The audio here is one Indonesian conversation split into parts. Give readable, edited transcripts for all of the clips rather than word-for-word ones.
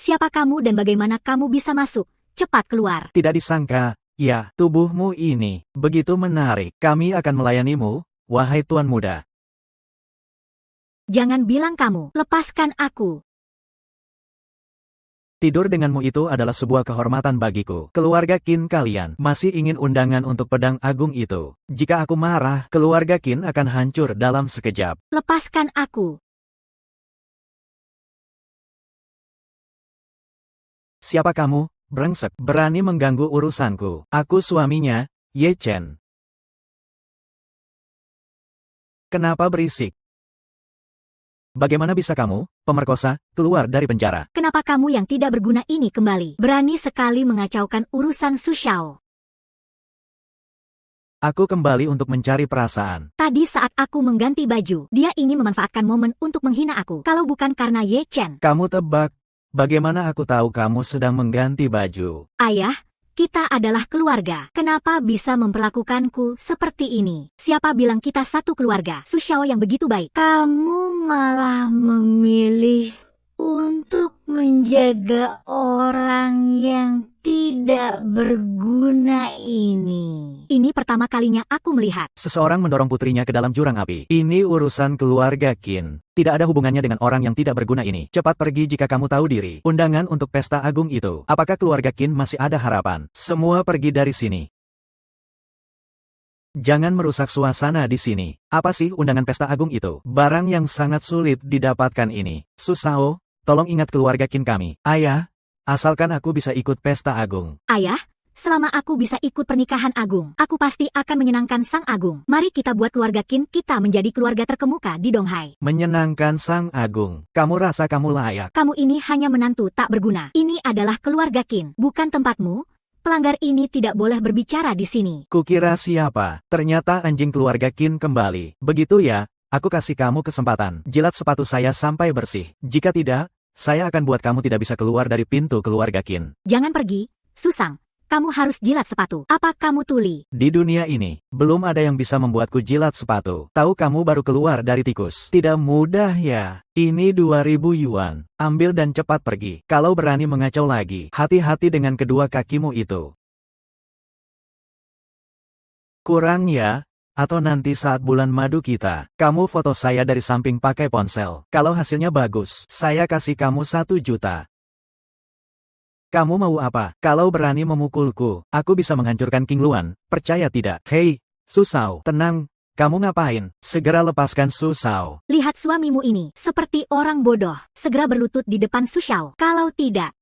Siapa kamu dan bagaimana kamu bisa masuk? Cepat keluar. Tidak disangka, ya, tubuhmu ini begitu menarik. Kami akan melayanimu, wahai tuan muda. Jangan bilang kamu. Lepaskan aku. Tidur denganmu itu adalah sebuah kehormatan bagiku. Keluarga Qin kalian masih ingin undangan untuk pedang agung itu. Jika aku marah, keluarga Qin akan hancur dalam sekejap. Lepaskan aku. Siapa kamu, brengsek, berani mengganggu urusanku? Aku suaminya, Ye Chen. Kenapa berisik? Bagaimana bisa kamu, pemerkosa, keluar dari penjara? Kenapa kamu yang tidak berguna ini kembali? Berani sekali mengacaukan urusan Su Shao. Aku kembali untuk mencari perasaan. Tadi saat aku mengganti baju, dia ingin memanfaatkan momen untuk menghina aku. Kalau bukan karena Ye Chen. Kamu tebak, bagaimana aku tahu kamu sedang mengganti baju? Ayah, kita adalah keluarga. Kenapa bisa memperlakukanku seperti ini? Siapa bilang kita satu keluarga? Su Shao yang begitu baik. Kamu malah memilih untuk menjaga orang yang tidak berguna ini. Ini pertama kalinya aku melihat Seseorang mendorong putrinya ke dalam jurang api. Ini urusan keluarga Qin. Tidak ada hubungannya dengan orang yang tidak berguna ini. Cepat pergi jika kamu tahu diri. Undangan untuk pesta agung itu. Apakah keluarga Qin masih ada harapan? Semua pergi dari sini. Jangan merusak suasana di sini. Apa sih undangan pesta agung itu? Barang yang sangat sulit didapatkan ini. Su Shao, tolong ingat keluarga Qin kami. Ayah, asalkan aku bisa ikut pesta agung. Ayah, selama aku bisa ikut pernikahan agung, aku pasti akan menyenangkan sang agung. Mari kita buat keluarga Qin kita menjadi keluarga terkemuka di Donghai. Menyenangkan sang agung. Kamu rasa kamu layak? Kamu ini hanya menantu tak berguna. Ini adalah keluarga Qin, bukan tempatmu. Pelanggar ini tidak boleh berbicara di sini. Kukira siapa? Ternyata anjing keluarga Qin kembali. Begitu ya, aku kasih kamu kesempatan. Jilat sepatu saya sampai bersih. Jika tidak, saya akan buat kamu tidak bisa keluar dari pintu keluarga Qin. Jangan pergi, Susang. Kamu harus jilat sepatu. Apa kamu tuli? Di dunia ini, belum ada yang bisa membuatku jilat sepatu. Tahu kamu baru keluar dari tikus. Tidak mudah ya. Ini 2000 yuan. Ambil dan cepat pergi. Kalau berani mengacau lagi, hati-hati dengan kedua kakimu itu. Kurang ya? Atau nanti saat bulan madu kita, kamu foto saya dari samping pakai ponsel. Kalau hasilnya bagus, saya kasih kamu 1 juta. Kamu mau apa? Kalau berani memukulku, aku bisa menghancurkan King Luan, percaya tidak? Hei, Su Shao, tenang, kamu ngapain? Segera lepaskan Su Shao. Lihat suamimu ini, seperti orang bodoh. Segera berlutut di depan Su Shao. Kalau tidak,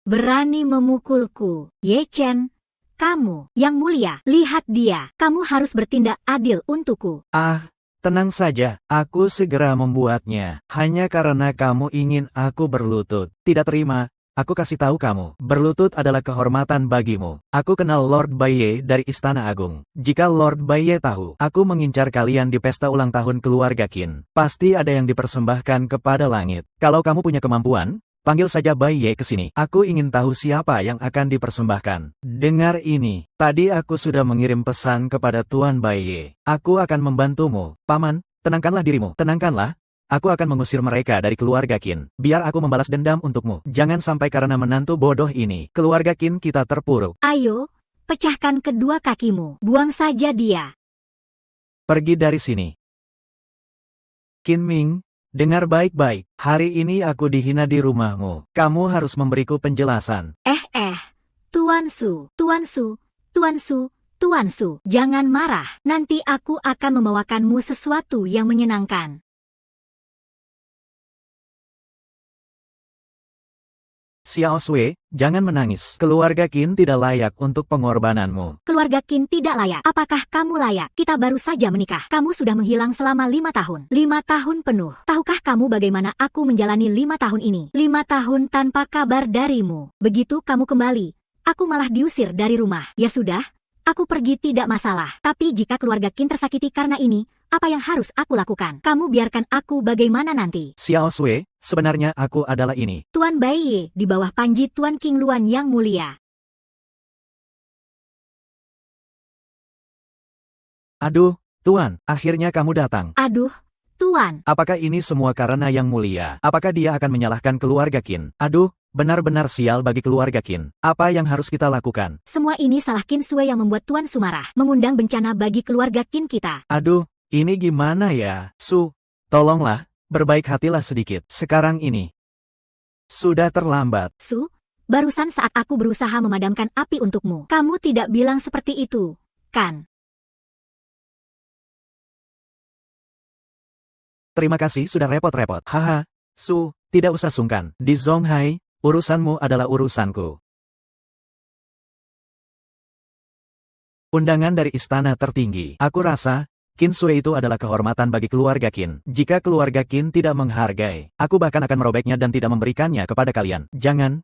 berani memukulku. Ye Chen, kamu, yang mulia, lihat dia. Kamu harus bertindak adil untukku. Tenang saja, aku segera membuatnya. Hanya karena kamu ingin aku berlutut. Tidak terima, aku kasih tahu kamu. Berlutut adalah kehormatan bagimu. Aku kenal Lord Baiye dari Istana Agung. Jika Lord Baiye tahu, aku mengincar kalian di pesta ulang tahun keluarga Qin. Pasti ada yang dipersembahkan kepada langit. Kalau kamu punya kemampuan, panggil saja Baiye ke sini. Aku ingin tahu siapa yang akan dipersembahkan. Dengar ini. Tadi aku sudah mengirim pesan kepada Tuan Baiye. Aku akan membantumu. Paman, tenangkanlah dirimu. Tenangkanlah. Aku akan mengusir mereka dari keluarga Qin. Biar aku membalas dendam untukmu. Jangan sampai karena menantu bodoh ini, keluarga Qin kita terpuruk. Ayo, pecahkan kedua kakimu. Buang saja dia. Pergi dari sini. Qin Ming, dengar baik-baik. Hari ini aku dihina di rumahmu. Kamu harus memberiku penjelasan. Tuan Su, Tuan Su, Tuan Su, Tuan Su. Jangan marah. Nanti aku akan membawakanmu sesuatu yang menyenangkan. Xiao Sui, jangan menangis. Keluarga Qin tidak layak untuk pengorbananmu. Keluarga Qin tidak layak. Apakah kamu layak? Kita baru saja menikah. Kamu sudah menghilang selama 5 tahun. 5 tahun penuh. Tahukah kamu bagaimana aku menjalani 5 tahun ini? 5 tahun tanpa kabar darimu. Begitu kamu kembali, aku malah diusir dari rumah. Ya sudah, aku pergi tidak masalah. Tapi jika keluarga Qin tersakiti karena ini, apa yang harus aku lakukan? Kamu biarkan aku bagaimana nanti? Xiao Sui, sebenarnya aku adalah ini. Tuan Baiye, di bawah panji Tuan King Luan yang mulia. Aduh, Tuan, akhirnya kamu datang. Aduh, Tuan. Apakah ini semua karena Yang Mulia? Apakah dia akan menyalahkan keluarga Qin? Aduh, benar-benar sial bagi keluarga Qin. Apa yang harus kita lakukan? Semua ini salah Qin Sue yang membuat Tuan Su marah, mengundang bencana bagi keluarga Qin kita. Aduh, ini gimana ya? Su, tolonglah, berbaik hatilah sedikit. Sekarang ini sudah terlambat. Su, barusan saat aku berusaha memadamkan api untukmu, kamu tidak bilang seperti itu, kan? Terima kasih sudah repot-repot. Haha, Su, tidak usah sungkan. Di Zonghai, urusanmu adalah urusanku. Undangan dari istana tertinggi. Aku rasa, Qin Sue itu adalah kehormatan bagi keluarga Qin. Jika keluarga Qin tidak menghargai, aku bahkan akan merobeknya dan tidak memberikannya kepada kalian. Jangan,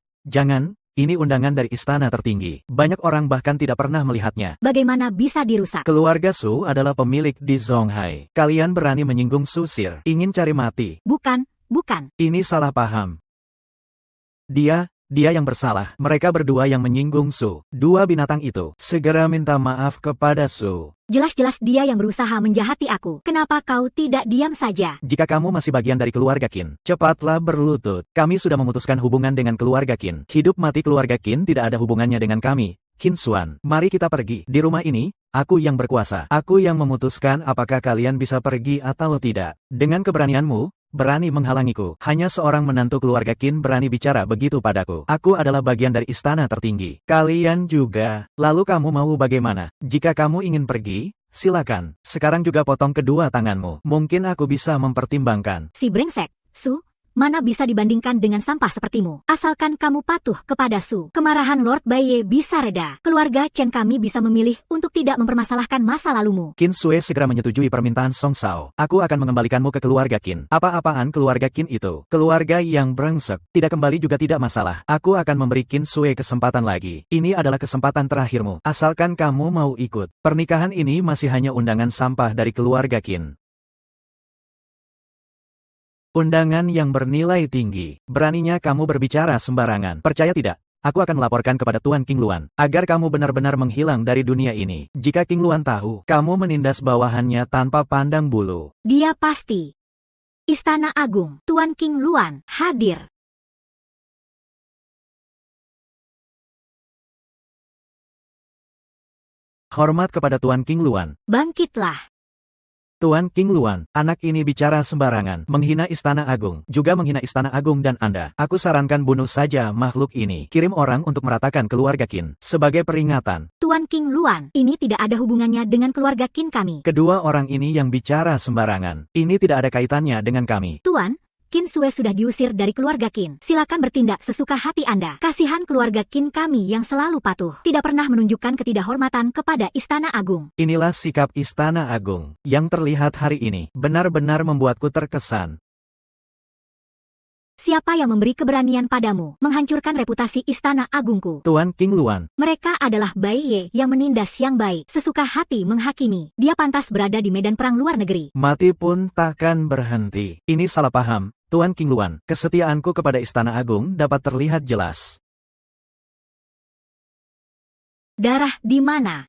ini undangan dari istana tertinggi. Banyak orang bahkan tidak pernah melihatnya. Bagaimana bisa dirusak? Keluarga Su adalah pemilik di Zonghai. Kalian berani menyinggung Su Sir. Ingin cari mati. Bukan. Ini salah paham. Dia yang bersalah. Mereka berdua yang menyinggung Su. Dua binatang itu. Segera minta maaf kepada Su. Jelas-jelas dia yang berusaha menjahati aku. Kenapa kau tidak diam saja? Jika kamu masih bagian dari keluarga Qin, cepatlah berlutut. Kami sudah memutuskan hubungan dengan keluarga Qin. Hidup mati keluarga Qin tidak ada hubungannya dengan kami. Qin Xuan, mari kita pergi. Di rumah ini, aku yang berkuasa. Aku yang memutuskan apakah kalian bisa pergi atau tidak. Dengan keberanianmu, berani menghalangiku. Hanya seorang menantu keluarga Qin berani bicara begitu padaku. Aku adalah bagian dari istana tertinggi. Kalian juga. Lalu kamu mau bagaimana? Jika kamu ingin pergi, silakan. Sekarang juga potong kedua tanganmu. Mungkin aku bisa mempertimbangkan. Si brengsek, Su, mana bisa dibandingkan dengan sampah sepertimu? Asalkan kamu patuh kepada Su, kemarahan Lord Baiye bisa reda. Keluarga Chen kami bisa memilih untuk tidak mempermasalahkan masa lalumu. Qin Sue segera menyetujui permintaan Song Shao. Aku akan mengembalikanmu ke keluarga Qin. Apa-apaan keluarga Qin itu? Keluarga yang brengsek. Tidak kembali juga tidak masalah. Aku akan memberi Qin Sue kesempatan lagi. Ini adalah kesempatan terakhirmu. Asalkan kamu mau ikut. Pernikahan ini masih hanya undangan sampah dari keluarga Qin. Undangan yang bernilai tinggi. Beraninya kamu berbicara sembarangan. Percaya tidak? Aku akan melaporkan kepada Tuan King Luan, agar kamu benar-benar menghilang dari dunia ini. Jika King Luan tahu, kamu menindas bawahannya tanpa pandang bulu. Dia pasti. Istana Agung, Tuan King Luan, hadir. Hormat kepada Tuan King Luan. Bangkitlah. Tuan King Luan, anak ini bicara sembarangan, menghina Istana Agung, juga menghina Istana Agung dan Anda. Aku sarankan bunuh saja makhluk ini. Kirim orang untuk meratakan keluarga Qin. Sebagai peringatan. Tuan King Luan, ini tidak ada hubungannya dengan keluarga Qin kami. Kedua orang ini yang bicara sembarangan. Ini tidak ada kaitannya dengan kami. Tuan, Qin Sue sudah diusir dari keluarga Qin. Silakan bertindak sesuka hati Anda. Kasihan keluarga Qin kami yang selalu patuh. Tidak pernah menunjukkan ketidakhormatan kepada Istana Agung. Inilah sikap Istana Agung yang terlihat hari ini. Benar-benar membuatku terkesan. Siapa yang memberi keberanian padamu menghancurkan reputasi Istana Agungku? Tuan King Luan. Mereka adalah Baiye yang menindas yang baik, sesuka hati menghakimi. Dia pantas berada di medan perang luar negeri. Mati pun takkan berhenti. Ini salah paham. Tuan King Luan, kesetiaanku kepada Istana Agung dapat terlihat jelas. Darah di mana?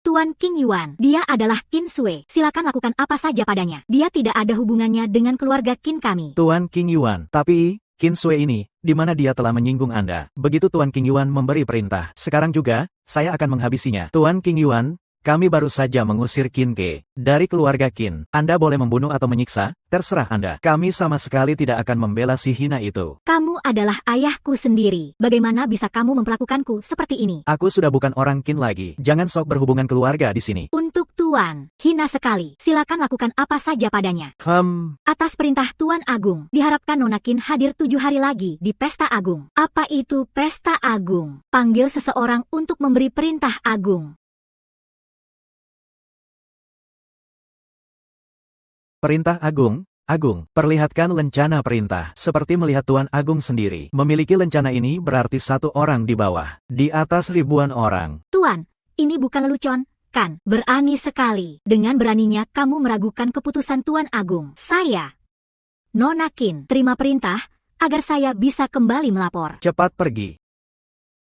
Tuan King Yuan, dia adalah Qin Sue. Silakan lakukan apa saja padanya. Dia tidak ada hubungannya dengan keluarga Qin kami. Tuan King Yuan, tapi Qin Sue ini, di mana dia telah menyinggung Anda. Begitu Tuan King Yuan memberi perintah. Sekarang juga, saya akan menghabisinya. Tuan King Yuan, kami baru saja mengusir Qin Ke dari keluarga Qin. Anda boleh membunuh atau menyiksa, terserah Anda. Kami sama sekali tidak akan membela si hina itu. Kamu adalah ayahku sendiri. Bagaimana bisa kamu memperlakukanku seperti ini? Aku sudah bukan orang Qin lagi. Jangan sok berhubungan keluarga di sini. Untuk Tuan, hina sekali. Silakan lakukan apa saja padanya. Atas perintah Tuan Agung, diharapkan Nona Qin hadir 7 hari lagi di Pesta Agung. Apa itu Pesta Agung? Panggil seseorang untuk memberi perintah agung. Perintah Agung, Agung, perlihatkan lencana perintah. Seperti melihat Tuan Agung sendiri. Memiliki lencana ini berarti satu orang di bawah. Di atas ribuan orang. Tuan, ini bukan lelucon, kan? Berani sekali. Dengan beraninya kamu meragukan keputusan Tuan Agung. Saya, Nona Qin, terima perintah, agar saya bisa kembali melapor. Cepat pergi.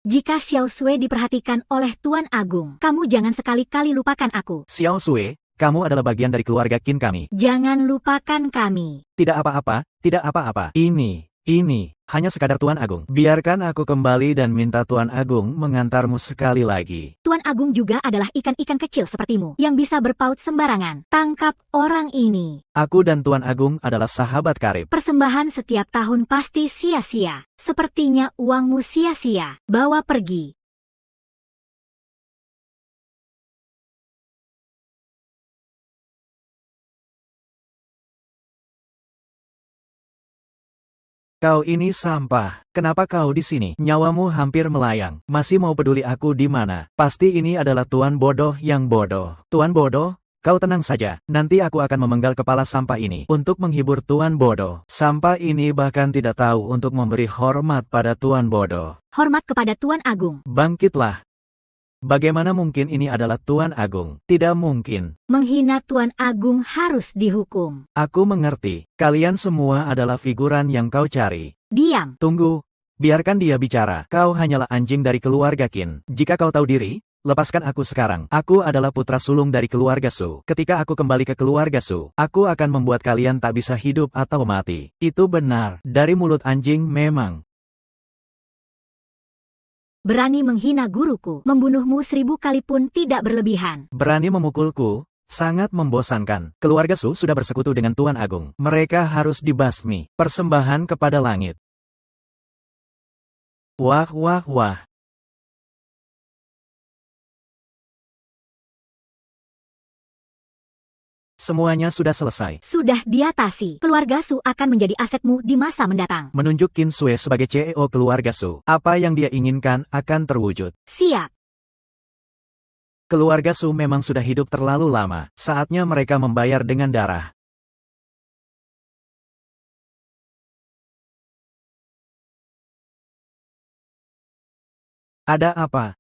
Jika Xiao Sui diperhatikan oleh Tuan Agung, kamu jangan sekali-kali lupakan aku. Xiao Sui, kamu adalah bagian dari keluarga Qin kami. Jangan lupakan kami. Tidak apa-apa, tidak apa-apa. Ini, hanya sekadar Tuan Agung. Biarkan aku kembali dan minta Tuan Agung mengantarmu sekali lagi. Tuan Agung juga adalah ikan-ikan kecil sepertimu, yang bisa berpaut sembarangan. Tangkap orang ini. Aku dan Tuan Agung adalah sahabat karib. Persembahan setiap tahun pasti sia-sia. Sepertinya uangmu sia-sia. Bawa pergi. Kau ini sampah. Kenapa kau di sini? Nyawamu hampir melayang. Masih mau peduli aku di mana? Pasti ini adalah Tuan Bodoh yang bodoh. Tuan Bodoh, kau tenang saja. Nanti aku akan memenggal kepala sampah ini untuk menghibur Tuan Bodoh. Sampah ini bahkan tidak tahu untuk memberi hormat pada Tuan Bodoh. Hormat kepada Tuan Agung. Bangkitlah. Bagaimana mungkin ini adalah Tuan Agung? Tidak mungkin. Menghina Tuan Agung harus dihukum. Aku mengerti. Kalian semua adalah figuran yang kau cari. Diam. Tunggu. Biarkan dia bicara. Kau hanyalah anjing dari keluarga Qin. Jika kau tahu diri, lepaskan aku sekarang. Aku adalah putra sulung dari keluarga Su. Ketika aku kembali ke keluarga Su, aku akan membuat kalian tak bisa hidup atau mati. Itu benar. Dari mulut anjing memang. Berani menghina guruku, membunuhmu 1000 kali pun tidak berlebihan. Berani memukulku, sangat membosankan. Keluarga Su sudah bersekutu dengan Tuan Agung. Mereka harus dibasmi. Persembahan kepada langit. Wah, wah, wah. Semuanya sudah selesai. Sudah diatasi. Keluarga Su akan menjadi asetmu di masa mendatang. Menunjuk Qin Sue sebagai CEO keluarga Su. Apa yang dia inginkan akan terwujud. Siap. Keluarga Su memang sudah hidup terlalu lama. Saatnya mereka membayar dengan darah. Ada apa?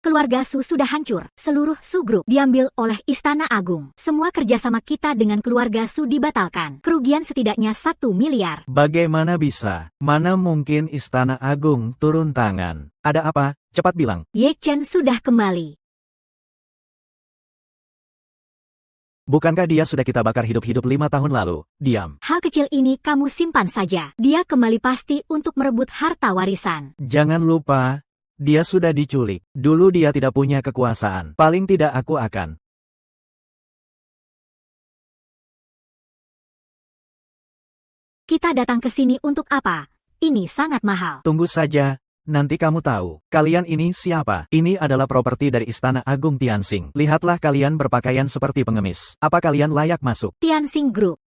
Keluarga Su sudah hancur. Seluruh Su Group diambil oleh Istana Agung. Semua kerjasama kita dengan keluarga Su dibatalkan. Kerugian setidaknya 1 miliar. Bagaimana bisa? Mana mungkin Istana Agung turun tangan? Ada apa? Cepat bilang. Ye Chen sudah kembali. Bukankah dia sudah kita bakar hidup-hidup 5 tahun lalu? Diam. Hal kecil ini kamu simpan saja. Dia kembali pasti untuk merebut harta warisan. Jangan lupa, dia sudah diculik. Dulu dia tidak punya kekuasaan. Paling tidak aku akan. Kita datang ke sini untuk apa? Ini sangat mahal. Tunggu saja, nanti kamu tahu. Kalian ini siapa? Ini adalah properti dari Istana Agung Tianxing. Lihatlah kalian berpakaian seperti pengemis. Apa kalian layak masuk? Tianxing Group.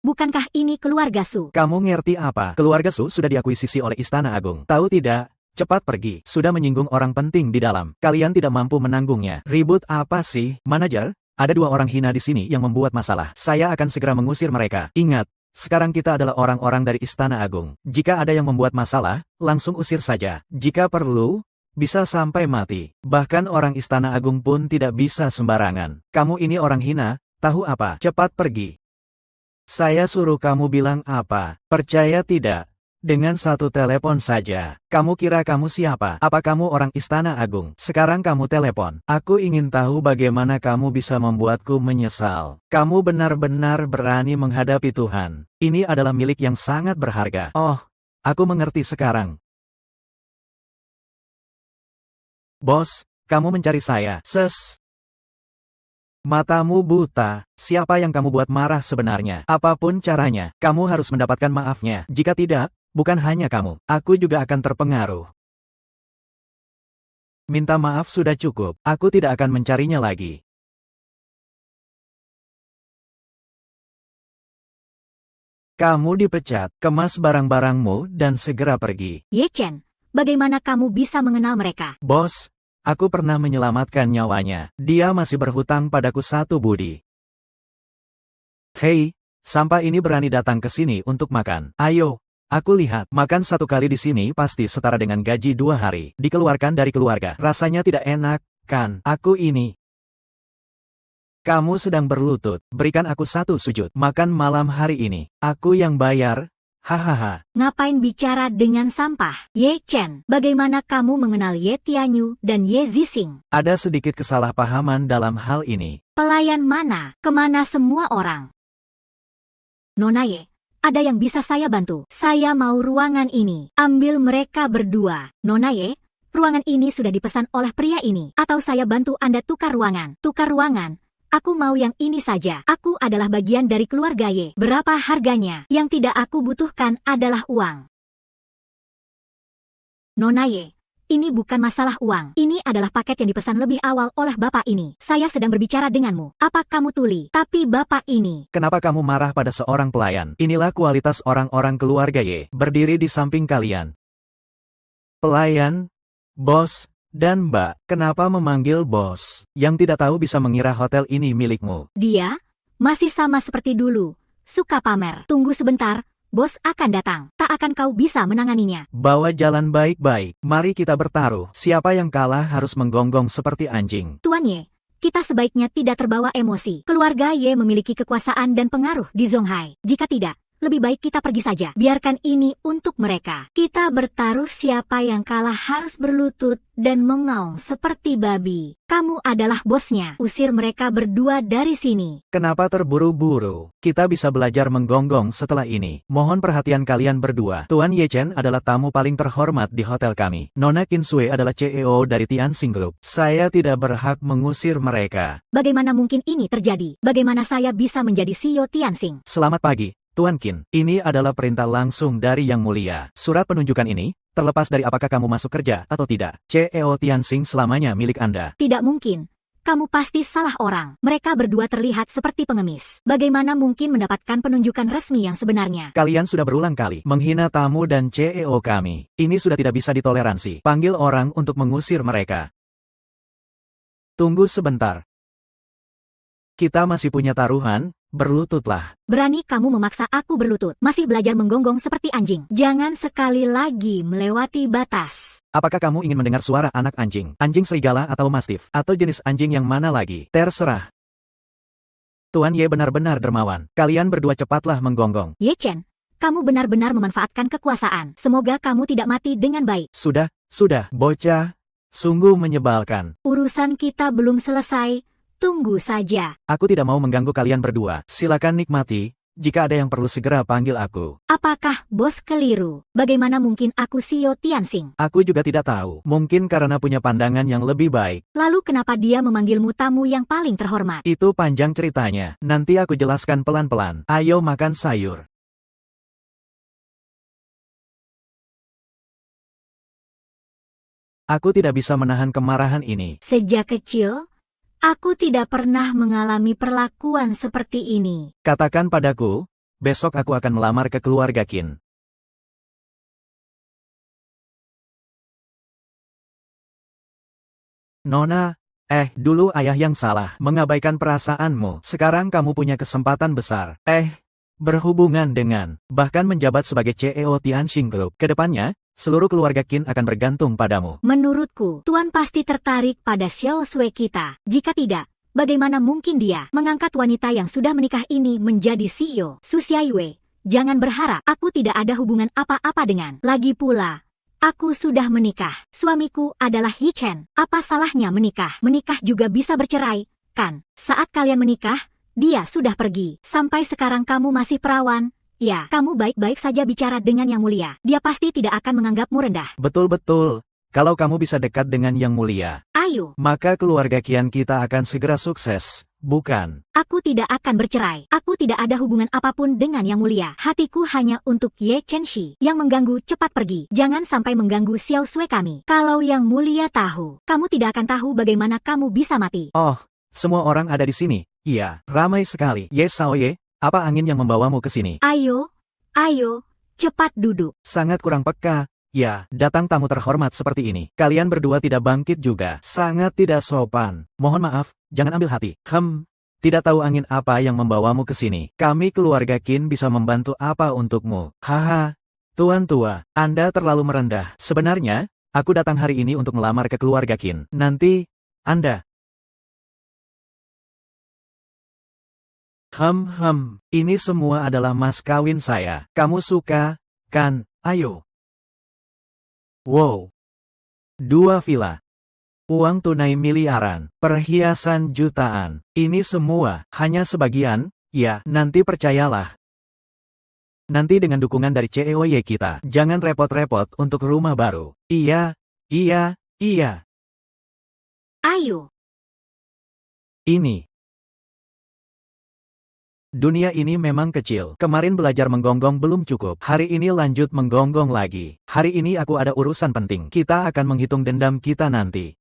Bukankah ini keluarga Su? Kamu ngerti apa? Keluarga Su sudah diakuisisi oleh Istana Agung. Tahu tidak? Cepat pergi. Sudah menyinggung orang penting di dalam. Kalian tidak mampu menanggungnya. Ribut apa sih? Manajer, ada 2 orang hina di sini yang membuat masalah. Saya akan segera mengusir mereka. Ingat, sekarang kita adalah orang-orang dari Istana Agung. Jika ada yang membuat masalah, langsung usir saja. Jika perlu, bisa sampai mati. Bahkan orang Istana Agung pun tidak bisa sembarangan. Kamu ini orang hina, tahu apa? Cepat pergi. Saya suruh kamu bilang apa? Percaya tidak? Dengan 1 telepon saja. Kamu kira kamu siapa? Apa kamu orang Istana Agung? Sekarang kamu telepon. Aku ingin tahu bagaimana kamu bisa membuatku menyesal. Kamu benar-benar berani menghadapi Tuhan. Ini adalah milik yang sangat berharga. Oh, aku mengerti sekarang. Bos, kamu mencari saya. Matamu buta. Siapa yang kamu buat marah sebenarnya? Apapun caranya, kamu harus mendapatkan maafnya. Jika tidak, bukan hanya kamu, aku juga akan terpengaruh. Minta maaf sudah cukup, aku tidak akan mencarinya lagi. Kamu dipecat, kemas barang-barangmu dan segera pergi. Ye Chen, bagaimana kamu bisa mengenal mereka? Bos, aku pernah menyelamatkan nyawanya. Dia masih berhutang padaku 1 budi. Hei, sampah ini berani datang ke sini untuk makan. Ayo. Aku lihat, makan 1 kali di sini pasti setara dengan gaji 2 hari. Dikeluarkan dari keluarga. Rasanya tidak enak, kan? Aku ini. Kamu sedang berlutut. Berikan aku 1 sujud. Makan malam hari ini. Aku yang bayar. Hahaha. Ngapain bicara dengan sampah? Ye Chen, bagaimana kamu mengenal Ye Tianyu dan Ye Zixing? Ada sedikit kesalahpahaman dalam hal ini. Pelayan mana? Kemana semua orang? Nona Ye, ada yang bisa saya bantu? Saya mau ruangan ini. Ambil mereka berdua. Nona Ye, ruangan ini sudah dipesan oleh pria ini. Atau saya bantu Anda tukar ruangan. Tukar ruangan? Aku mau yang ini saja. Aku adalah bagian dari keluarga Ye. Berapa harganya? Yang tidak aku butuhkan adalah uang. Nona Ye, ini bukan masalah uang. Ini adalah paket yang dipesan lebih awal oleh bapak ini. Saya sedang berbicara denganmu. Apa kamu tuli? Tapi bapak ini. Kenapa kamu marah pada seorang pelayan? Inilah kualitas orang-orang keluarga Ye. Berdiri di samping kalian. Pelayan, bos, dan mbak. Kenapa memanggil bos? Yang tidak tahu bisa mengira hotel ini milikmu. Dia masih sama seperti dulu. Suka pamer. Tunggu sebentar. Bos akan datang. Tak akan kau bisa menanganinya. Bawa jalan baik-baik. Mari kita bertaruh. Siapa yang kalah harus menggonggong seperti anjing. Tuan Ye, kita sebaiknya tidak terbawa emosi. Keluarga Ye memiliki kekuasaan dan pengaruh di Zonghai. Jika tidak, lebih baik kita pergi saja. Biarkan ini untuk mereka. Kita bertaruh, siapa yang kalah harus berlutut dan mengaum seperti babi. Kamu adalah bosnya. Usir mereka berdua dari sini. Kenapa terburu-buru? Kita bisa belajar menggonggong setelah ini. Mohon perhatian kalian berdua. Tuan Ye Chen adalah tamu paling terhormat di hotel kami. Nona Qin Sui adalah CEO dari Tianxing Group. Saya tidak berhak mengusir mereka. Bagaimana mungkin ini terjadi? Bagaimana saya bisa menjadi CEO Tianxing? Selamat pagi, Tuan Qin. Ini adalah perintah langsung dari Yang Mulia. Surat penunjukan ini, terlepas dari apakah kamu masuk kerja atau tidak, CEO Tianxing selamanya milik Anda. Tidak mungkin. Kamu pasti salah orang. Mereka berdua terlihat seperti pengemis. Bagaimana mungkin mendapatkan penunjukan resmi yang sebenarnya? Kalian sudah berulang kali menghina tamu dan CEO kami. Ini sudah tidak bisa ditoleransi. Panggil orang untuk mengusir mereka. Tunggu sebentar. Kita masih punya taruhan. Berlututlah. Berani kamu memaksa aku berlutut. Masih belajar menggonggong seperti anjing. Jangan sekali lagi melewati batas. Apakah kamu ingin mendengar suara anak anjing? Anjing serigala atau mastif? Atau jenis anjing yang mana lagi? Terserah. Tuan Ye benar-benar dermawan. Kalian berdua cepatlah menggonggong. Ye Chen, kamu benar-benar memanfaatkan kekuasaan. Semoga kamu tidak mati dengan baik. Sudah, bocah. Sungguh menyebalkan. Urusan kita belum selesai. Tunggu saja. Aku tidak mau mengganggu kalian berdua. Silakan nikmati. Jika ada yang perlu segera panggil aku. Apakah bos keliru? Bagaimana mungkin aku CEO Tianxing? Aku juga tidak tahu. Mungkin karena punya pandangan yang lebih baik. Lalu kenapa dia memanggilmu tamu yang paling terhormat? Itu panjang ceritanya. Nanti aku jelaskan pelan-pelan. Ayo makan sayur. Aku tidak bisa menahan kemarahan ini. Sejak kecil, aku tidak pernah mengalami perlakuan seperti ini. Katakan padaku, besok aku akan melamar ke keluarga Qin. Nona, dulu ayah yang salah, mengabaikan perasaanmu. Sekarang kamu punya kesempatan besar. Berhubungan dengan, bahkan menjabat sebagai CEO Tianxing Group. Kedepannya, seluruh keluarga Qin akan bergantung padamu. Menurutku, Tuan pasti tertarik pada Xiao Sui kita. Jika tidak, bagaimana mungkin dia mengangkat wanita yang sudah menikah ini menjadi CEO? Su Xiaiyue, jangan berharap aku tidak ada hubungan apa-apa dengan. Lagi pula, aku sudah menikah. Suamiku adalah He Chen. Apa salahnya menikah? Menikah juga bisa bercerai, kan? Saat kalian menikah, dia sudah pergi. Sampai sekarang kamu masih perawan. Ya, kamu baik-baik saja bicara dengan Yang Mulia. Dia pasti tidak akan menganggapmu rendah. Betul-betul. Kalau kamu bisa dekat dengan Yang Mulia, Ayo, maka keluarga Qian kita akan segera sukses, bukan? aku tidak akan bercerai. Aku tidak ada hubungan apapun dengan Yang Mulia. Hatiku hanya untuk Ye Chenxi. Yang mengganggu cepat pergi. Jangan sampai mengganggu Xiao Sui kami. Kalau Yang Mulia tahu, kamu tidak akan tahu bagaimana kamu bisa mati. Oh, semua orang ada di sini. Iya, ramai sekali. Ye Xiaoye, apa angin yang membawamu ke sini? Ayo, cepat duduk. Sangat kurang peka. Ya, datang tamu terhormat seperti ini. Kalian berdua tidak bangkit juga. Sangat tidak sopan. Mohon maaf, jangan ambil hati. Tidak tahu angin apa yang membawamu ke sini. Kami keluarga Qin bisa membantu apa untukmu. Haha, Tuan tua, Anda terlalu merendah. Sebenarnya, aku datang hari ini untuk melamar ke keluarga Qin. Nanti, Anda... Ini semua adalah mas kawin saya. Kamu suka, kan? Ayo. Wow. 2 villa. Uang tunai miliaran, perhiasan jutaan. Ini semua hanya sebagian, ya, nanti percayalah. Nanti dengan dukungan dari CEOY kita, jangan repot-repot untuk rumah baru. Iya, iya, iya. Ayo. Ini. Dunia ini memang kecil. Kemarin belajar menggonggong belum cukup. Hari ini lanjut menggonggong lagi. Hari ini aku ada urusan penting. Kita akan menghitung dendam kita nanti.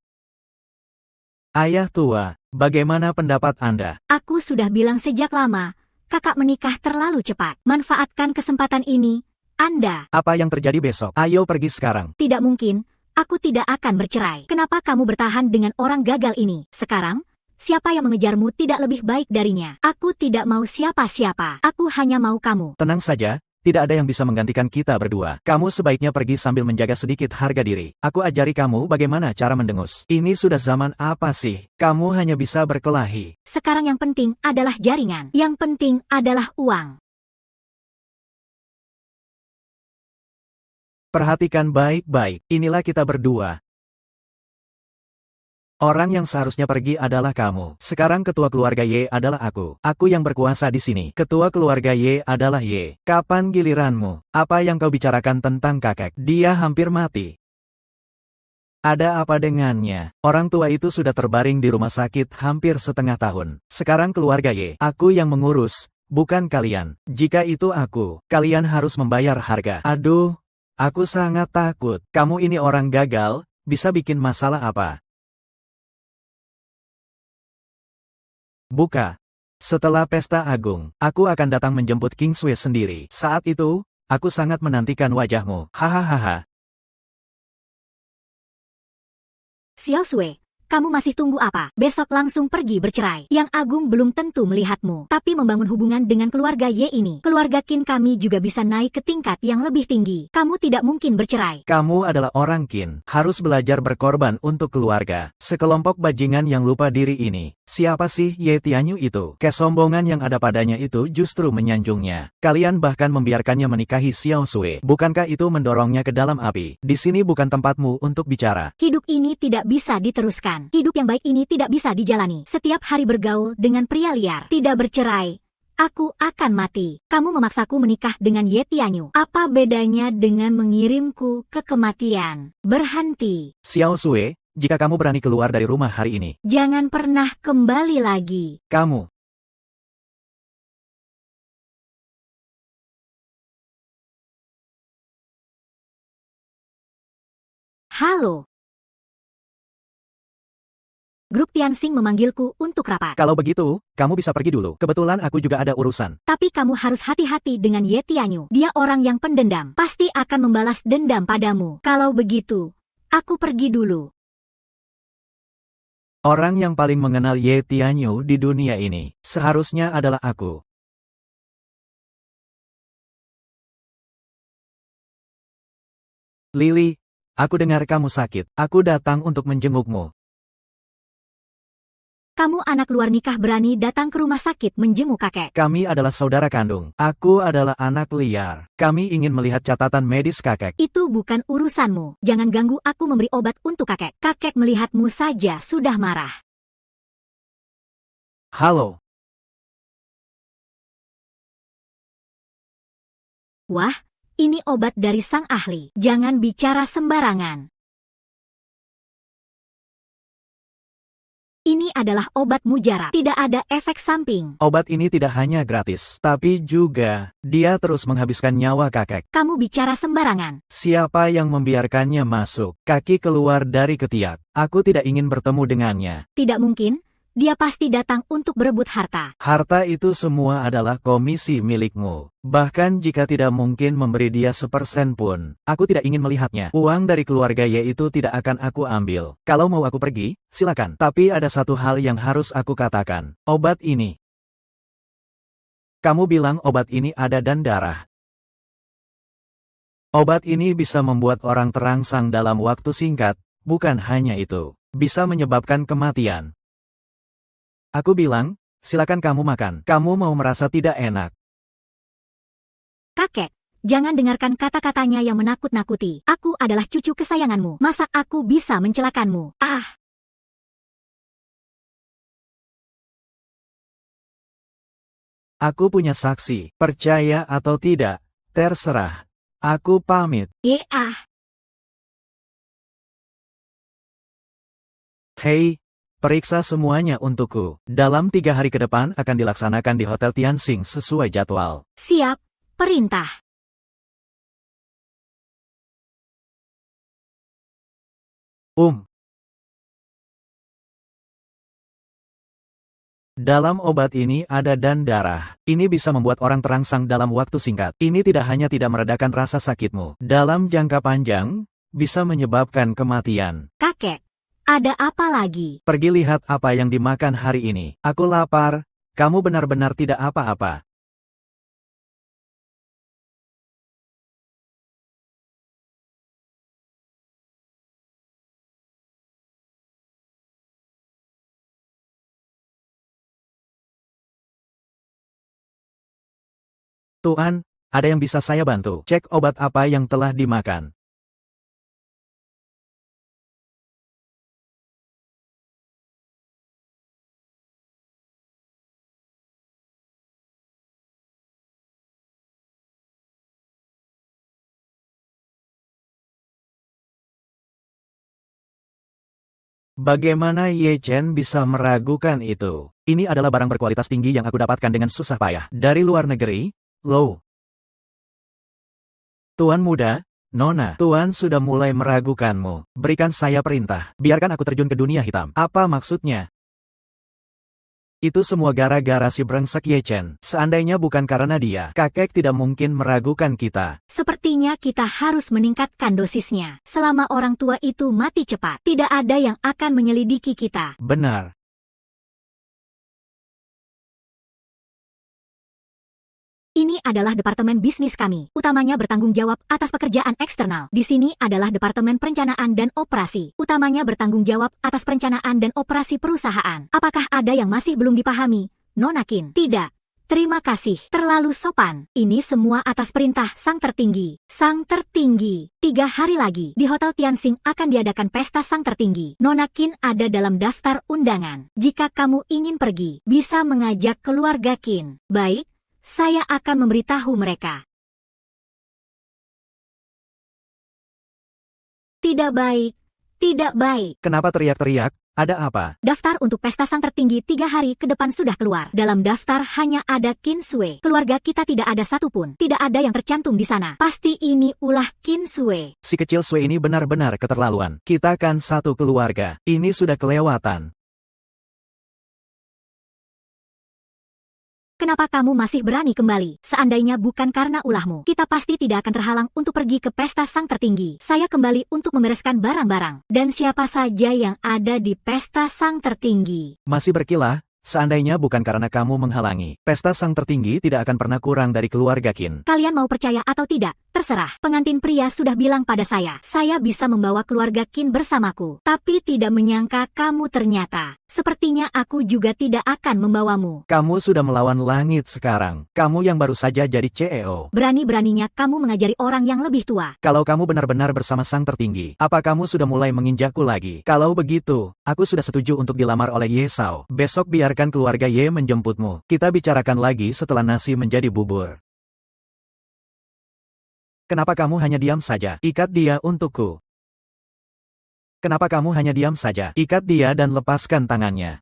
Ayah tua, bagaimana pendapat Anda? Aku sudah bilang sejak lama, kakak menikah terlalu cepat. Manfaatkan kesempatan ini, Anda. Apa yang terjadi besok? Ayo pergi sekarang. Tidak mungkin, aku tidak akan bercerai. Kenapa kamu bertahan dengan orang gagal ini? Sekarang, siapa yang mengejarmu tidak lebih baik darinya. Aku tidak mau siapa-siapa. Aku hanya mau kamu. Tenang saja. Tidak ada yang bisa menggantikan kita berdua. Kamu sebaiknya pergi sambil menjaga sedikit harga diri. Aku ajari kamu bagaimana cara mendengus. Ini sudah zaman apa sih? Kamu hanya bisa berkelahi. Sekarang yang penting adalah jaringan. Yang penting adalah uang. Perhatikan baik-baik. Inilah kita berdua. Orang yang seharusnya pergi adalah kamu. Sekarang ketua keluarga Y adalah aku. Aku yang berkuasa di sini. Ketua keluarga Y adalah Y. Kapan giliranmu? Apa yang kau bicarakan tentang kakek? Dia hampir mati. Ada apa dengannya? Orang tua itu sudah terbaring di rumah sakit hampir setengah tahun. Sekarang keluarga Y. Aku yang mengurus, bukan kalian. Jika itu aku, kalian harus membayar harga. Aduh, aku sangat takut. Kamu ini orang gagal, bisa bikin masalah apa? Buka. Setelah pesta agung, aku akan datang menjemput King Sui sendiri. Saat itu, aku sangat menantikan wajahmu. Hahaha. Xiao Sui, kamu masih tunggu apa? Besok langsung pergi bercerai. Yang Agung belum tentu melihatmu, tapi membangun hubungan dengan keluarga Y ini. Keluarga Qin kami juga bisa naik ke tingkat yang lebih tinggi. Kamu tidak mungkin bercerai. Kamu adalah orang Qin, harus belajar berkorban untuk keluarga. Sekelompok bajingan yang lupa diri ini. Siapa sih Ye Tianyu itu? Kesombongan yang ada padanya itu justru menyanjungnya. Kalian bahkan membiarkannya menikahi Xiao Sui. Bukankah itu mendorongnya ke dalam api? Di sini bukan tempatmu untuk bicara. Hidup ini tidak bisa diteruskan. Hidup yang baik ini tidak bisa dijalani. Setiap hari bergaul dengan pria liar. Tidak bercerai. Aku akan mati. Kamu memaksaku menikah dengan Ye Tianyu. Apa bedanya dengan mengirimku ke kematian? Berhenti. Xiao Sui, jika kamu berani keluar dari rumah hari ini, Jangan pernah kembali lagi. kamu. Halo. Grup Tianxing memanggilku untuk rapat. Kalau begitu, kamu bisa pergi dulu. Kebetulan aku juga ada urusan. Tapi kamu harus hati-hati dengan Ye Tianyu. Dia orang yang pendendam. Pasti akan membalas dendam padamu. Kalau begitu, aku pergi dulu. Orang yang paling mengenal Ye Tianyu di dunia ini, seharusnya adalah aku. Lily, aku dengar kamu sakit. Aku datang untuk menjengukmu. Kamu anak luar nikah berani datang ke rumah sakit menjenguk kakek. Kami adalah saudara kandung. Aku adalah anak liar. Kami ingin melihat catatan medis kakek. Itu bukan urusanmu. Jangan ganggu aku memberi obat untuk kakek. Kakek melihatmu saja sudah marah. Halo. Wah, ini obat dari sang ahli. Jangan bicara sembarangan. Ini adalah obat mujarab. Tidak ada efek samping. Obat ini tidak hanya gratis, tapi juga dia terus menghabiskan nyawa kakek. Kamu bicara sembarangan. Siapa yang membiarkannya masuk? Kaki keluar dari ketiak. Aku tidak ingin bertemu dengannya. Tidak mungkin. Dia pasti datang untuk berebut harta. Harta itu semua adalah komisi milikmu. Bahkan jika tidak mungkin memberi dia 1% pun, aku tidak ingin melihatnya. Uang dari keluarga Y itu tidak akan aku ambil. Kalau mau aku pergi, silakan. Tapi ada satu hal yang harus aku katakan. Obat ini. Kamu bilang obat ini ada dan darah. Obat ini bisa membuat orang terangsang dalam waktu singkat, bukan hanya itu. Bisa menyebabkan kematian. Aku bilang, silakan kamu makan. Kamu mau merasa tidak enak. Kakek, Jangan dengarkan kata-katanya yang menakut-nakuti. Aku adalah cucu kesayanganmu. Masa aku bisa mencelakanmu? Ah! Aku punya saksi. Percaya atau tidak, terserah. Aku pamit. Hei, periksa semuanya untukku. Dalam 3 hari ke depan akan dilaksanakan di Hotel Tianxing sesuai jadwal. Siap, perintah. Dalam obat ini ada dan darah. Ini bisa membuat orang terangsang dalam waktu singkat. Ini tidak hanya tidak meredakan rasa sakitmu. Dalam jangka panjang, bisa menyebabkan kematian. Kakek, ada apa lagi? Pergi lihat apa yang dimakan hari ini. Aku lapar, kamu benar-benar tidak apa-apa. Tuan, ada yang bisa saya bantu? Cek obat apa yang telah dimakan. Bagaimana Ye Chen bisa meragukan itu? Ini adalah barang berkualitas tinggi yang aku dapatkan dengan susah payah. Dari luar negeri, loh. Tuan muda, Nona, Tuan sudah mulai meragukanmu. Berikan saya perintah. Biarkan aku terjun ke dunia hitam. Apa maksudnya? Itu semua gara-gara si brengsek Ye Chen. Seandainya bukan karena dia, kakek tidak mungkin meragukan kita. Sepertinya kita harus meningkatkan dosisnya. Selama orang tua itu mati cepat, tidak ada yang akan menyelidiki kita. Benar. Ini adalah departemen bisnis kami, utamanya bertanggung jawab atas pekerjaan eksternal. Di sini adalah departemen perencanaan dan operasi, utamanya bertanggung jawab atas perencanaan dan operasi perusahaan. Apakah ada yang masih belum dipahami? Nona Qin, tidak. Terima kasih, terlalu sopan. Ini semua atas perintah Sang Tertinggi. Sang Tertinggi, 3 hari lagi, di Hotel Tianxing akan diadakan pesta Sang Tertinggi. Nona Qin ada dalam daftar undangan. Jika kamu ingin pergi, bisa mengajak keluarga Qin. Baik. Saya akan memberitahu mereka. Tidak baik, tidak baik. Kenapa teriak-teriak? Ada apa? Daftar untuk pesta Sang Tertinggi 3 hari ke depan sudah keluar. Dalam daftar hanya ada Qin Sui. Keluarga kita tidak ada satupun. Tidak ada yang tercantum di sana. Pasti ini ulah Qin Sui. Si kecil Sui ini benar-benar keterlaluan. Kita kan satu keluarga. Ini sudah kelewatan. Kenapa kamu masih berani kembali? Seandainya bukan karena ulahmu, kita pasti tidak akan terhalang untuk pergi ke pesta Sang Tertinggi. Saya kembali untuk membereskan barang-barang. Dan siapa saja yang ada di pesta Sang Tertinggi. Masih berkilah? Seandainya bukan karena kamu menghalangi, pesta Sang Tertinggi tidak akan pernah kurang dari keluarga Qin. Kalian mau percaya atau tidak? Terserah. Pengantin pria sudah bilang pada saya bisa membawa keluarga Qin bersamaku. Tapi tidak menyangka kamu ternyata. Sepertinya aku juga tidak akan membawamu. Kamu sudah melawan langit sekarang. Kamu yang baru saja jadi CEO. Berani-beraninya kamu mengajari orang yang lebih tua. Kalau kamu benar-benar bersama Sang Tertinggi, apa kamu sudah mulai menginjakku lagi? Kalau begitu, aku sudah setuju untuk dilamar oleh Ye Shao. Besok biarkan keluarga Ye menjemputmu. Kita bicarakan lagi setelah nasi menjadi bubur. Kenapa kamu hanya diam saja? Ikat dia untukku. Kenapa kamu hanya diam saja? Ikat dia dan lepaskan tangannya.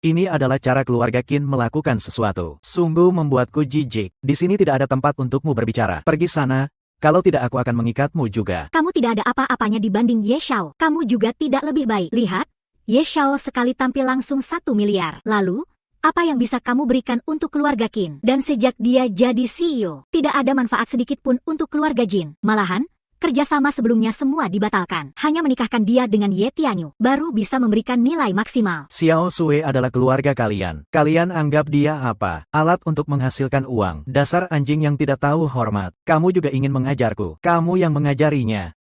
Ini adalah cara keluarga Qin melakukan sesuatu. Sungguh membuatku jijik. Di sini tidak ada tempat untukmu berbicara. Pergi sana. Kalau tidak aku akan mengikatmu juga. Kamu tidak ada apa-apanya dibanding Ye Shao. Kamu juga tidak lebih baik. Lihat, Ye Shao sekali tampil langsung 1 miliar. Lalu, apa yang bisa kamu berikan untuk keluarga Qin? Dan sejak dia jadi CEO, tidak ada manfaat sedikit pun untuk keluarga Jin. Malahan, kerjasama sebelumnya semua dibatalkan. Hanya menikahkan dia dengan Ye Tianyu, baru bisa memberikan nilai maksimal. Xiao Sui adalah keluarga kalian. Kalian anggap dia apa? Alat untuk menghasilkan uang. Dasar anjing yang tidak tahu hormat. Kamu juga ingin mengajarku. Kamu yang mengajarinya.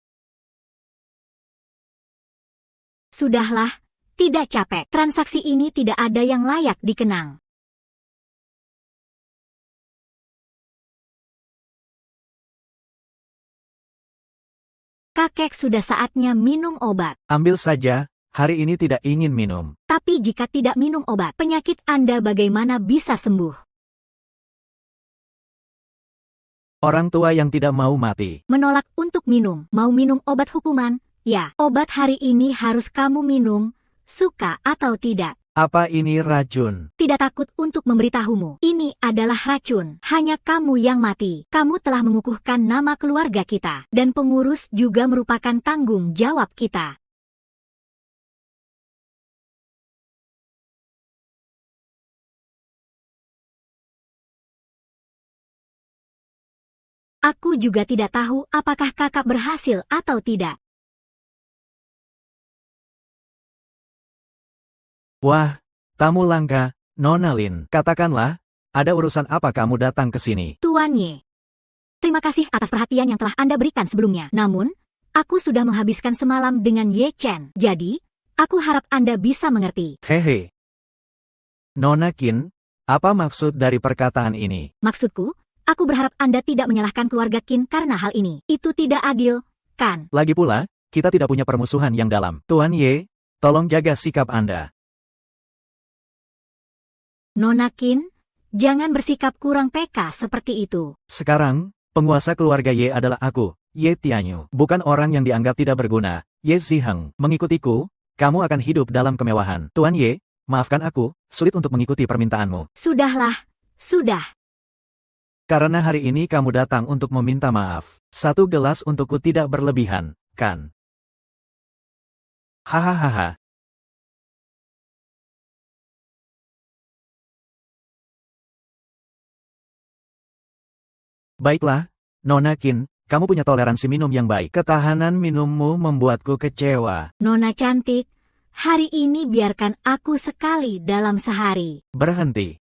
Sudahlah, tidak capek. Transaksi ini tidak ada yang layak dikenang. Kakek sudah saatnya minum obat. Ambil saja, hari ini tidak ingin minum. Tapi jika tidak minum obat, penyakit Anda bagaimana bisa sembuh? Orang tua yang tidak mau mati. Menolak untuk minum. Mau minum obat hukuman? Ya, obat hari ini harus kamu minum, suka atau tidak. Apa ini racun? Tidak takut untuk memberitahumu. Ini adalah racun. Hanya kamu yang mati. Kamu telah mengukuhkan nama keluarga kita. Dan pengurus juga merupakan tanggung jawab kita. Aku juga tidak tahu apakah kakak berhasil atau tidak. Wah, tamu langka, Nona Lin. Katakanlah, ada urusan apa kamu datang ke sini? Tuan Ye. Terima kasih atas perhatian yang telah Anda berikan sebelumnya. Namun, aku sudah menghabiskan semalam dengan Ye Chen. Jadi, aku harap Anda bisa mengerti. Hehe. Nona Qin, apa maksud dari perkataan ini? Maksudku, aku berharap Anda tidak menyalahkan keluarga Qin karena hal ini. Itu tidak adil, kan? Lagi pula, kita tidak punya permusuhan yang dalam. Tuan Ye, tolong jaga sikap Anda. Nona Qin, jangan bersikap kurang peka seperti itu. Sekarang, penguasa keluarga Ye adalah aku, Ye Tianyu. Bukan orang yang dianggap tidak berguna, Ye Ziheng. Mengikutiku, kamu akan hidup dalam kemewahan. Tuan Ye, maafkan aku, sulit untuk mengikuti permintaanmu. Sudahlah, sudah. Karena hari ini kamu datang untuk meminta maaf. Satu gelas untukku tidak berlebihan, kan? Hahaha. Baiklah, Nona Qin, kamu punya toleransi minum yang baik. Ketahanan minummu membuatku kecewa. Nona cantik, hari ini biarkan aku sekali dalam sehari. Berhenti.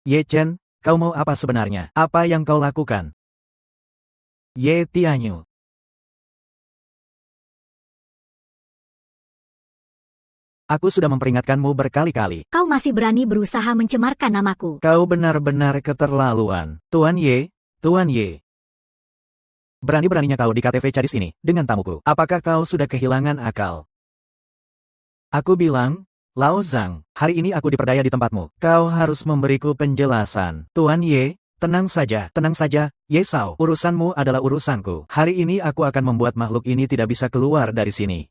Ye Chen, kau mau apa sebenarnya? Apa yang kau lakukan? Ye Tianyu. Aku sudah memperingatkanmu berkali-kali. Kau masih berani berusaha mencemarkan namaku. Kau benar-benar keterlaluan. Tuan Ye, Tuan Ye. Berani-beraninya kau di KTV Cadis ini, dengan tamuku. Apakah kau sudah kehilangan akal? Aku bilang, Lao Zhang, hari ini aku diperdaya di tempatmu. Kau harus memberiku penjelasan. Tuan Ye, tenang saja, Ye Sao. Urusanmu adalah urusanku. Hari ini aku akan membuat makhluk ini tidak bisa keluar dari sini.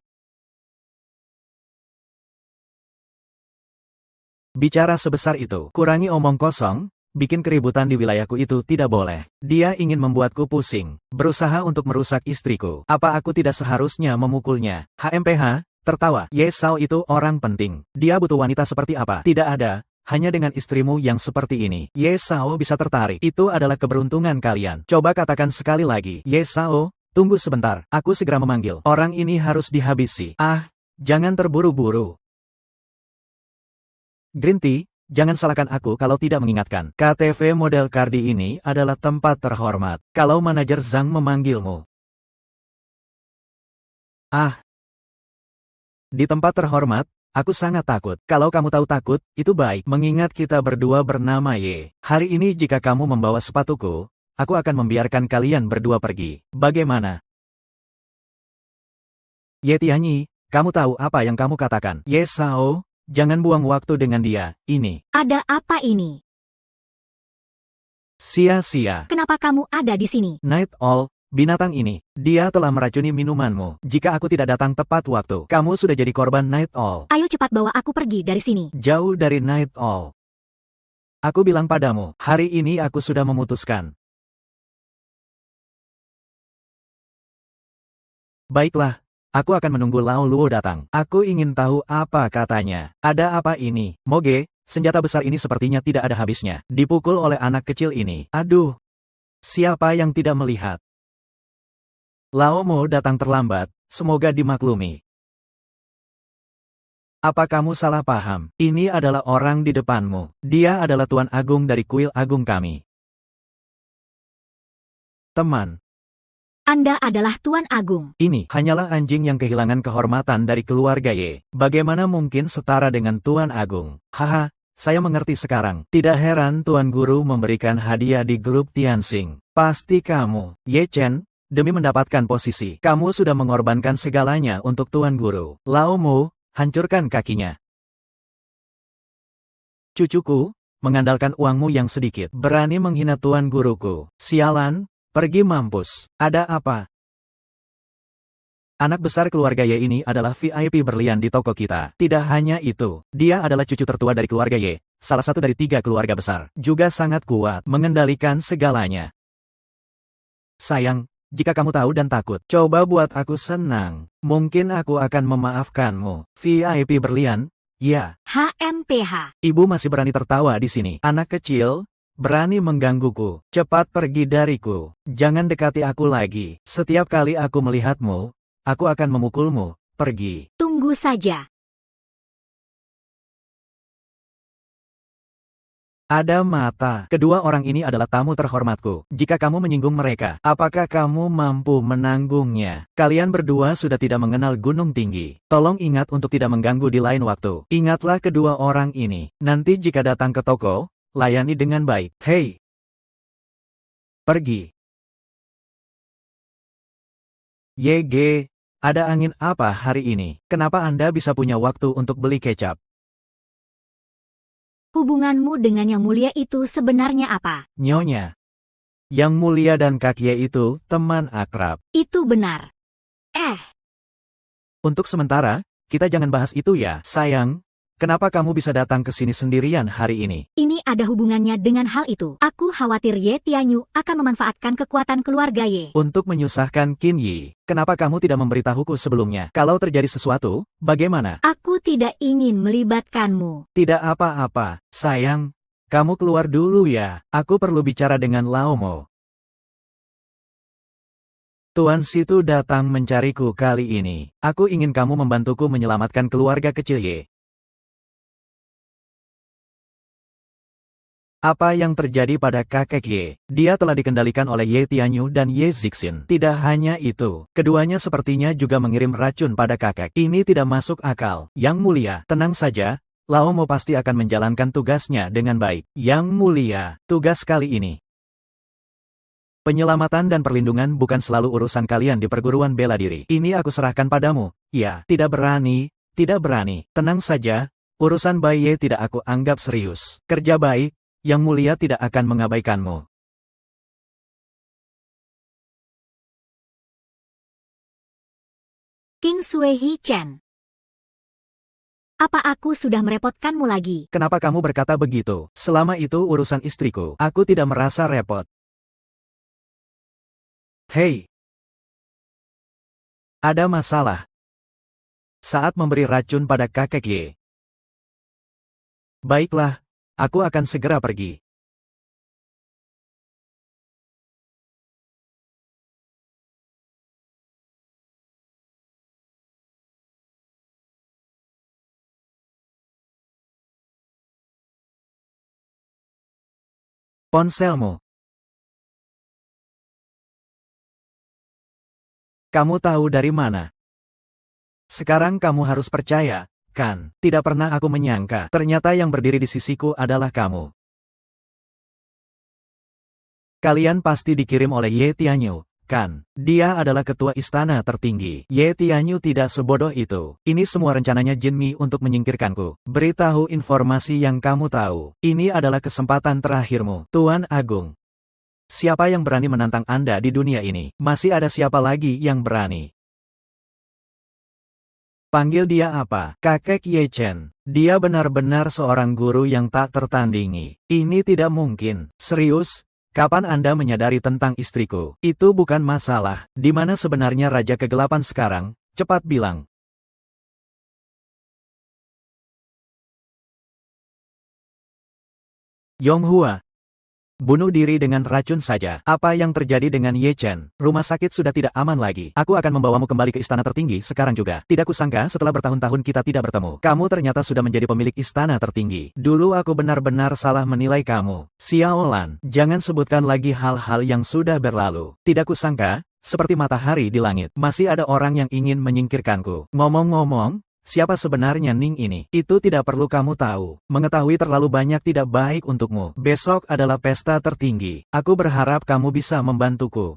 Bicara sebesar itu, kurangi omong kosong, bikin keributan di wilayahku itu tidak boleh. Dia ingin membuatku pusing, berusaha untuk merusak istriku. Apa aku tidak seharusnya memukulnya? HMPH, tertawa. Ye Sao itu orang penting. Dia butuh wanita seperti apa? Tidak ada, hanya dengan istrimu yang seperti ini. Ye Sao bisa tertarik. Itu adalah keberuntungan kalian. Coba katakan sekali lagi. Ye Sao, tunggu sebentar. Aku segera memanggil. Orang ini harus dihabisi. Ah, jangan terburu-buru. Green Tea, jangan salahkan aku kalau tidak mengingatkan. KTV model Cardi ini adalah tempat terhormat. Kalau manajer Zhang memanggilmu. Ah. Di tempat terhormat, aku sangat takut. Kalau kamu tahu takut, itu baik. Mengingat kita berdua bernama Ye. Hari ini jika kamu membawa sepatuku, aku akan membiarkan kalian berdua pergi. Bagaimana? Ye Tianyi, kamu tahu apa yang kamu katakan? Ye Sao, jangan buang waktu dengan dia. Ini. Ada apa ini? Sia-sia. Kenapa kamu ada di sini? Night Owl, binatang ini, dia telah meracuni minumanmu. Jika aku tidak datang tepat waktu, kamu sudah jadi korban Night Owl. Ayo cepat bawa aku pergi dari sini. Jauh dari Night Owl. Aku bilang padamu, hari ini aku sudah memutuskan. Baiklah. Aku akan menunggu Lao Luo datang. Aku ingin tahu apa katanya. Ada apa ini? Moge, senjata besar ini sepertinya tidak ada habisnya. Dipukul oleh anak kecil ini. Aduh. Siapa yang tidak melihat? Lao Mo datang terlambat, semoga dimaklumi. Apa kamu salah paham? Ini adalah orang di depanmu. Dia adalah Tuan Agung dari kuil agung kami. Teman. Anda adalah Tuan Agung. Ini hanyalah anjing yang kehilangan kehormatan dari keluarga Ye. Bagaimana mungkin setara dengan Tuan Agung? Haha, saya mengerti sekarang. Tidak heran Tuan Guru memberikan hadiah di grup Tianxing. Pasti kamu, Ye Chen, demi mendapatkan posisi. Kamu sudah mengorbankan segalanya untuk Tuan Guru. Lao Mu, hancurkan kakinya. Cucuku, mengandalkan uangmu yang sedikit, berani menghina Tuan Guruku. Sialan, pergi mampus. Ada apa? Anak besar keluarga Ye ini adalah VIP berlian di toko kita. Tidak hanya itu, dia adalah cucu tertua dari keluarga Ye, salah satu dari 3 keluarga besar. Juga sangat kuat, mengendalikan segalanya. Sayang, jika kamu tahu dan takut, coba buat aku senang. Mungkin aku akan memaafkanmu. VIP berlian? Ya. HMPH. Ibu masih berani tertawa di sini. Anak kecil, berani menggangguku. Cepat pergi dariku. Jangan dekati aku lagi. Setiap kali aku melihatmu, aku akan memukulmu. Pergi. Tunggu saja. Ada mata. Kedua orang ini adalah tamu terhormatku. Jika kamu menyinggung mereka, apakah kamu mampu menanggungnya? Kalian berdua sudah tidak mengenal gunung tinggi. Tolong ingat untuk tidak mengganggu di lain waktu. Ingatlah kedua orang ini. Nanti jika datang ke toko, layani dengan baik. Hei! Pergi. YG, ada angin apa hari ini? Kenapa Anda bisa punya waktu untuk beli kecap? Hubunganmu dengan Yang Mulia itu sebenarnya apa? Nyonya. Yang Mulia dan Kakye itu teman akrab. Itu benar. Untuk sementara, kita jangan bahas itu ya. Sayang, kenapa kamu bisa datang ke sini sendirian hari ini? Ini ada hubungannya dengan hal itu. Aku khawatir Ye Tianyu akan memanfaatkan kekuatan keluarga Ye. Untuk menyusahkan Qin Yi, kenapa kamu tidak memberitahuku sebelumnya? Kalau terjadi sesuatu, bagaimana? Aku tidak ingin melibatkanmu. Tidak apa-apa, sayang. Kamu keluar dulu ya. Aku perlu bicara dengan Lao Mo. Tuan Situ datang mencariku kali ini. Aku ingin kamu membantuku menyelamatkan keluarga kecil Ye. Apa yang terjadi pada kakek Ye? Dia telah dikendalikan oleh Ye Tianyu dan Ye Zixin. Tidak hanya itu, keduanya sepertinya juga mengirim racun pada kakek. Ini tidak masuk akal. Yang Mulia, tenang saja. Lao Mo pasti akan menjalankan tugasnya dengan baik. Yang Mulia, tugas kali ini. Penyelamatan dan perlindungan bukan selalu urusan kalian di perguruan bela diri. Ini aku serahkan padamu. Ya, tidak berani, tidak berani. Tenang saja, urusan Bai Ye tidak aku anggap serius. Kerja baik, Yang Mulia tidak akan mengabaikanmu. King Suehi Chen. Apa aku sudah merepotkanmu lagi? Kenapa kamu berkata begitu? Selama itu urusan istriku. Aku tidak merasa repot. Hei! Ada masalah. Saat memberi racun pada kakek Ye. Baiklah, aku akan segera pergi. Ponselmu. Kamu tahu dari mana? Sekarang kamu harus percaya, kan? Tidak pernah aku menyangka, ternyata yang berdiri di sisiku adalah kamu. Kalian pasti dikirim oleh Ye Tianyu, kan? Dia adalah ketua istana tertinggi. Ye Tianyu tidak sebodoh itu. Ini semua rencananya Jin Mi untuk menyingkirkanku. Beritahu informasi yang kamu tahu. Ini adalah kesempatan terakhirmu, Tuan Agung. Siapa yang berani menantang Anda di dunia ini? Masih ada siapa lagi yang berani? Panggil dia apa? Kakek Ye Chen. Dia benar-benar seorang guru yang tak tertandingi. Ini tidak mungkin. Serius? Kapan Anda menyadari tentang istriku? Itu bukan masalah. Di mana sebenarnya Raja Kegelapan sekarang? Cepat bilang. Yonghua. Bunuh diri dengan racun saja. Apa yang terjadi dengan Ye Chen? Rumah sakit sudah tidak aman lagi. Aku akan membawamu kembali ke istana tertinggi sekarang juga. Tidak kusangka setelah bertahun-tahun kita tidak bertemu. Kamu ternyata sudah menjadi pemilik istana tertinggi. Dulu aku benar-benar salah menilai kamu. Xiaolan, jangan sebutkan lagi hal-hal yang sudah berlalu. Tidak kusangka, seperti matahari di langit. Masih ada orang yang ingin menyingkirkanku. Ngomong-ngomong, siapa sebenarnya Ning ini? Itu tidak perlu kamu tahu. Mengetahui terlalu banyak tidak baik untukmu. Besok adalah pesta tertinggi. Aku berharap kamu bisa membantuku.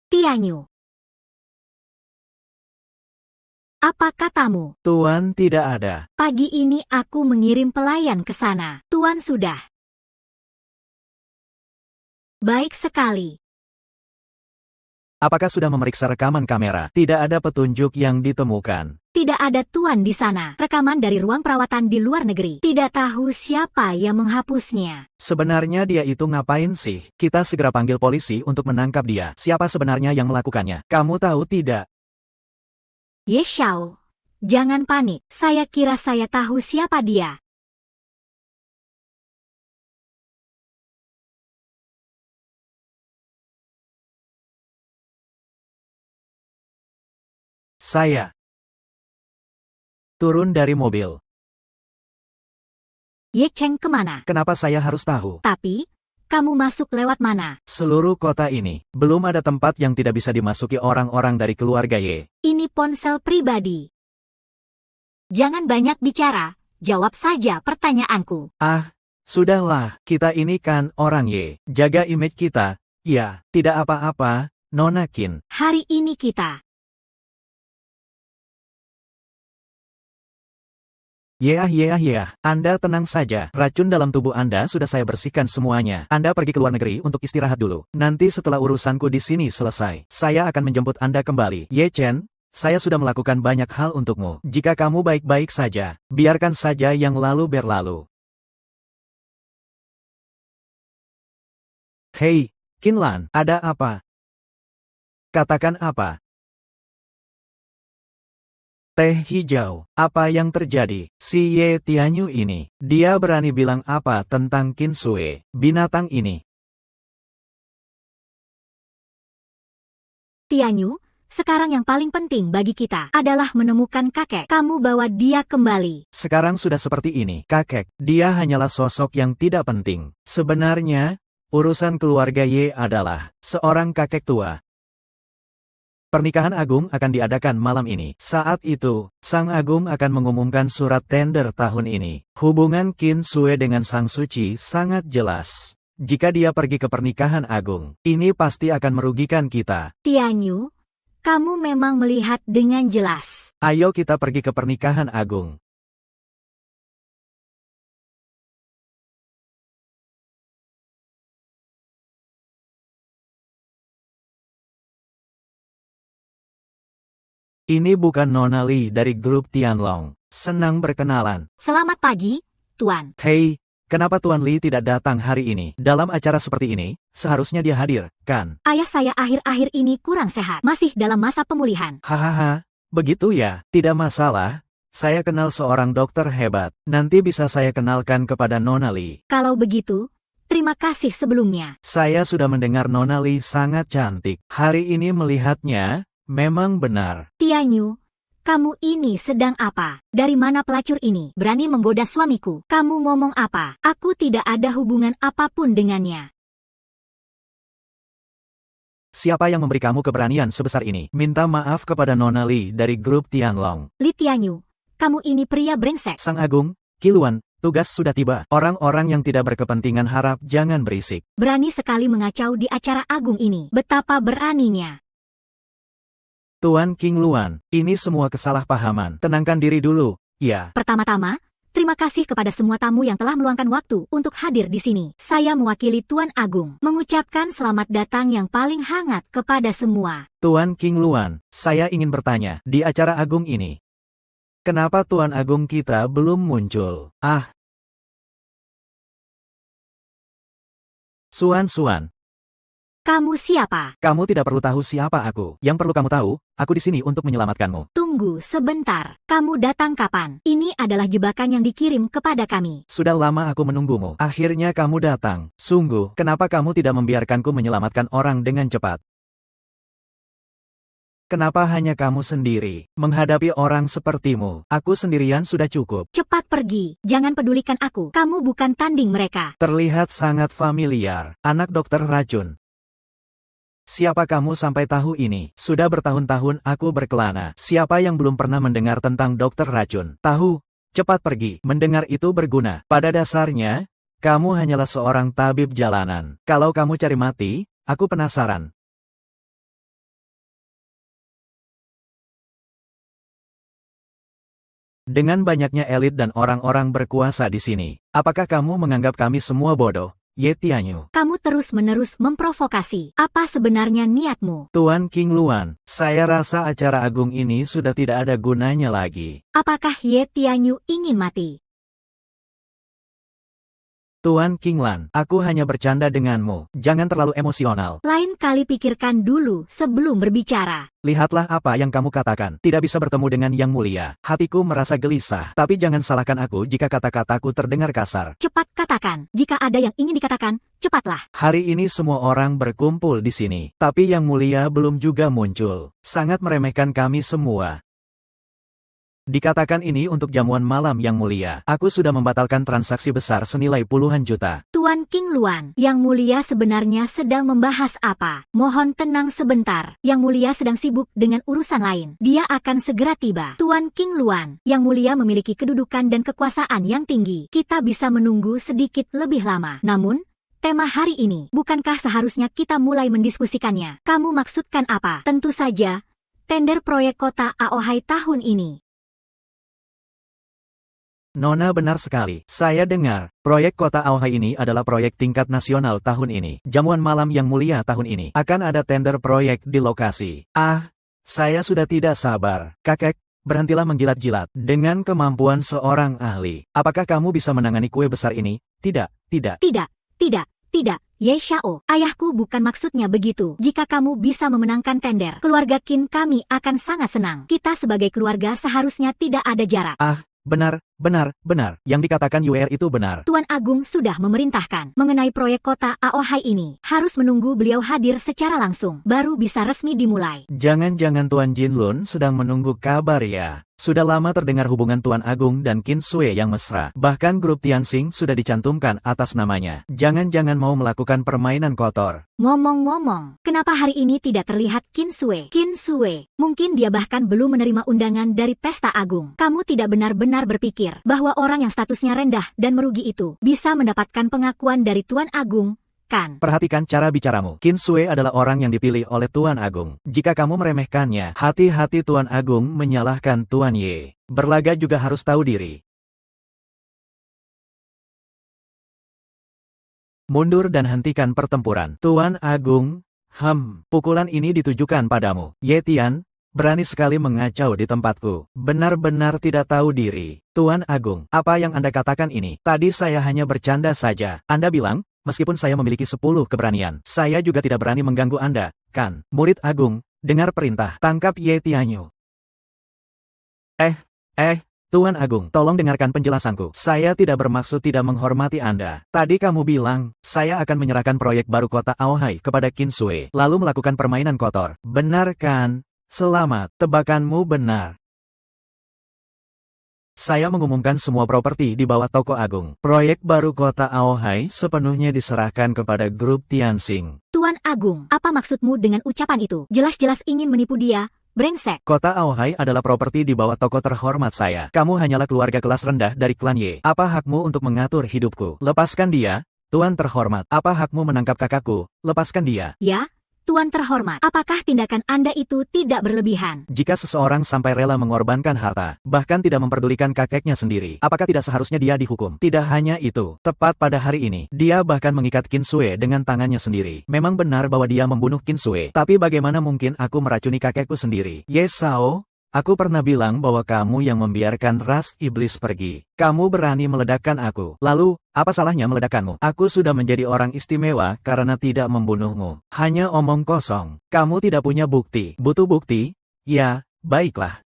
Tianyu. Apa katamu? Tuan tidak ada. Pagi ini aku mengirim pelayan ke sana. Tuan sudah. Baik sekali. Apakah sudah memeriksa rekaman kamera? Tidak ada petunjuk yang ditemukan. Tidak ada Tuan di sana. Rekaman dari ruang perawatan di luar negeri. Tidak tahu siapa yang menghapusnya. Sebenarnya dia itu ngapain sih? Kita segera panggil polisi untuk menangkap dia. Siapa sebenarnya yang melakukannya? Kamu tahu tidak? Ye Xiao, jangan panik. Saya kira saya tahu siapa dia. Saya turun dari mobil. Ye Cheng kemana? Kenapa saya harus tahu? Tapi, kamu masuk lewat mana? Seluruh kota ini, belum ada tempat yang tidak bisa dimasuki orang-orang dari keluarga Ye. Ini ponsel pribadi. Jangan banyak bicara, jawab saja pertanyaanku. Ah, sudahlah, kita ini kan orang Ye. Jaga image kita. Ya, tidak apa-apa, Nona Qin. Hari ini kita. Anda tenang saja. Racun dalam tubuh Anda sudah saya bersihkan semuanya. Anda pergi ke luar negeri untuk istirahat dulu. Nanti setelah urusanku di sini selesai, saya akan menjemput Anda kembali. Ye Chen, saya sudah melakukan banyak hal untukmu. Jika kamu baik-baik saja, biarkan saja yang lalu berlalu. Hei, Qinlan, ada apa? Katakan apa? Teh hijau, apa yang terjadi? Si Ye Tianyu ini, dia berani bilang apa tentang Qin Sue, binatang ini? Tianyu, sekarang yang paling penting bagi kita adalah menemukan kakek. Kamu bawa dia kembali. Sekarang sudah seperti ini, kakek, dia hanyalah sosok yang tidak penting. Sebenarnya, urusan keluarga Ye adalah seorang kakek tua. Pernikahan agung akan diadakan malam ini. Saat itu, Sang Agung akan mengumumkan surat tender tahun ini. Hubungan Qin Sue dengan Sang Suci sangat jelas. Jika dia pergi ke pernikahan agung, ini pasti akan merugikan kita. Tianyu, kamu memang melihat dengan jelas. Ayo kita pergi ke pernikahan agung. Ini bukan Nona Li dari grup Tianlong. Senang berkenalan. Selamat pagi, Tuan. Hei, kenapa Tuan Li tidak datang hari ini? Dalam acara seperti ini, seharusnya dia hadir, kan? Ayah saya akhir-akhir ini kurang sehat. Masih dalam masa pemulihan. Hahaha, begitu ya? Tidak masalah. Saya kenal seorang dokter hebat. Nanti bisa saya kenalkan kepada Nona Li. Kalau begitu, terima kasih sebelumnya. Saya sudah mendengar Nona Li sangat cantik. Hari ini melihatnya, memang benar. Tianyu, kamu ini sedang apa? Dari mana pelacur ini? Berani menggoda suamiku. Kamu ngomong apa? Aku tidak ada hubungan apapun dengannya. Siapa yang memberi kamu keberanian sebesar ini? Minta maaf kepada Nona Li dari grup Tianlong. Li Tianyu, kamu ini pria brengsek. Sang Agung, Kiluan, tugas sudah tiba. Orang-orang yang tidak berkepentingan harap jangan berisik. Berani sekali mengacau di acara agung ini. Betapa beraninya. Tuan King Luan, ini semua kesalahpahaman. Tenangkan diri dulu, ya. Pertama-tama, terima kasih kepada semua tamu yang telah meluangkan waktu untuk hadir di sini. Saya mewakili Tuan Agung, mengucapkan selamat datang yang paling hangat kepada semua. Tuan King Luan, saya ingin bertanya, di acara agung ini, kenapa Tuan Agung kita belum muncul? Ah. Suan. Kamu siapa? Kamu tidak perlu tahu siapa aku. Yang perlu kamu tahu, aku di sini untuk menyelamatkanmu. Tunggu sebentar. Kamu datang kapan? Ini adalah jebakan yang dikirim kepada kami. Sudah lama aku menunggumu. Akhirnya kamu datang. Sungguh, kenapa kamu tidak membiarkanku menyelamatkan orang dengan cepat? kenapa hanya kamu sendiri? Menghadapi orang sepertimu, aku sendirian sudah cukup. Cepat pergi, jangan pedulikan aku. Kamu bukan tanding mereka. Terlihat sangat familiar, anak dokter racun. Siapa kamu sampai tahu ini? Sudah bertahun-tahun aku berkelana. Siapa yang belum pernah mendengar tentang dokter racun? Tahu? Cepat pergi. Mendengar itu berguna. Pada dasarnya, kamu hanyalah seorang tabib jalanan. Kalau kamu cari mati, aku penasaran. Dengan banyaknya elit dan orang-orang berkuasa di sini, apakah kamu menganggap kami semua bodoh? Ye Tianyu. Kamu terus-menerus memprovokasi. Apa sebenarnya niatmu? Tuan King Luan, saya rasa acara agung ini sudah tidak ada gunanya lagi. Apakah Ye Tianyu ingin mati? Tuan King Lan, aku hanya bercanda denganmu. Jangan terlalu emosional. Lain kali pikirkan dulu sebelum berbicara. Lihatlah apa yang kamu katakan. Tidak bisa bertemu dengan Yang Mulia. Hatiku merasa gelisah. Tapi jangan salahkan aku jika kata-kataku terdengar kasar. Cepat katakan. Jika ada yang ingin dikatakan, cepatlah. Hari ini semua orang berkumpul di sini. Tapi Yang Mulia belum juga muncul. Sangat meremehkan kami semua. Dikatakan ini untuk jamuan malam Yang Mulia. Aku sudah membatalkan transaksi besar senilai puluhan juta. Tuan King Luan, Yang Mulia sebenarnya sedang membahas apa? Mohon tenang sebentar. Yang Mulia sedang sibuk dengan urusan lain. Dia akan segera tiba. Tuan King Luan, Yang Mulia memiliki kedudukan dan kekuasaan yang tinggi. Kita bisa menunggu sedikit lebih lama. Namun, tema hari ini, bukankah seharusnya kita mulai mendiskusikannya? Kamu maksudkan apa? Tentu saja, tender proyek kota Aohai tahun ini. Nona benar sekali. Saya dengar, proyek kota Aohai ini adalah proyek tingkat nasional tahun ini. Jamuan malam Yang Mulia tahun ini. Akan ada tender proyek di lokasi. Saya sudah tidak sabar. Kakek, berhentilah menjilat-jilat. Dengan kemampuan seorang ahli, apakah kamu bisa menangani kue besar ini? Tidak. Tidak. Ye Xiao, ayahku bukan maksudnya begitu. Jika kamu bisa memenangkan tender, keluarga Qin kami akan sangat senang. Kita sebagai keluarga seharusnya tidak ada jarak. Benar. Yang dikatakan UR itu benar. Tuan Agung sudah memerintahkan mengenai proyek kota Aohai ini. Harus menunggu beliau hadir secara langsung, baru bisa resmi dimulai. Jangan-jangan Tuan Jinlun sedang menunggu kabar ya. Sudah lama terdengar hubungan Tuan Agung dan Qin Sui yang mesra. Bahkan grup Tianxing sudah dicantumkan atas namanya. Jangan-jangan mau melakukan permainan kotor. Ngomong-ngomong, kenapa hari ini tidak terlihat Qin Sui? Qin Sui, mungkin dia bahkan belum menerima undangan dari pesta agung. Kamu tidak benar-benar berpikir bahwa orang yang statusnya rendah dan merugi itu bisa mendapatkan pengakuan dari Tuan Agung, kan? Perhatikan cara bicaramu. Qin Sui adalah orang yang dipilih oleh Tuan Agung. Jika kamu meremehkannya, hati-hati Tuan Agung menyalahkan Tuan Ye. Berlaga juga harus tahu diri. Mundur dan hentikan pertempuran. Tuan Agung, pukulan ini ditujukan padamu. Ye Tian, berani sekali mengacau di tempatku. Benar-benar tidak tahu diri. Tuan Agung, apa yang Anda katakan ini? Tadi saya hanya bercanda saja. Anda bilang, meskipun saya memiliki 10 keberanian, saya juga tidak berani mengganggu Anda, kan? Murid Agung, dengar perintah, tangkap Ye Tianyu. Tuan Agung, tolong dengarkan penjelasanku. Saya tidak bermaksud tidak menghormati Anda. Tadi kamu bilang, saya akan menyerahkan proyek baru kota Aohai kepada Qin Sui, lalu melakukan permainan kotor. Benar kan? Selamat, tebakanmu benar. Saya mengumumkan semua properti di bawah toko agung. Proyek baru kota Aohai sepenuhnya diserahkan kepada grup Tianxing. Tuan Agung, apa maksudmu dengan ucapan itu? Jelas-jelas ingin menipu dia. Brengsek. Kota Aohai adalah properti di bawah toko terhormat saya. Kamu hanyalah keluarga kelas rendah dari klan Ye. Apa hakmu untuk mengatur hidupku? Lepaskan dia, Tuan terhormat. Apa hakmu menangkap kakakku? Lepaskan dia. Ya, Tuan terhormat. Apakah tindakan Anda itu tidak berlebihan? Jika seseorang sampai rela mengorbankan harta, bahkan tidak memperdulikan kakeknya sendiri, apakah tidak seharusnya dia dihukum? Tidak hanya itu, tepat pada hari ini, dia bahkan mengikat Qin Sui dengan tangannya sendiri. Memang benar bahwa dia membunuh Qin Sui, tapi bagaimana mungkin aku meracuni kakekku sendiri? Ye Xiao, aku pernah bilang bahwa kamu yang membiarkan ras iblis pergi. Kamu berani meledakkan aku. Lalu, apa salahnya meledakkanmu? Aku sudah menjadi orang istimewa karena tidak membunuhmu. Hanya omong kosong. Kamu tidak punya bukti. Butuh bukti? Ya, baiklah.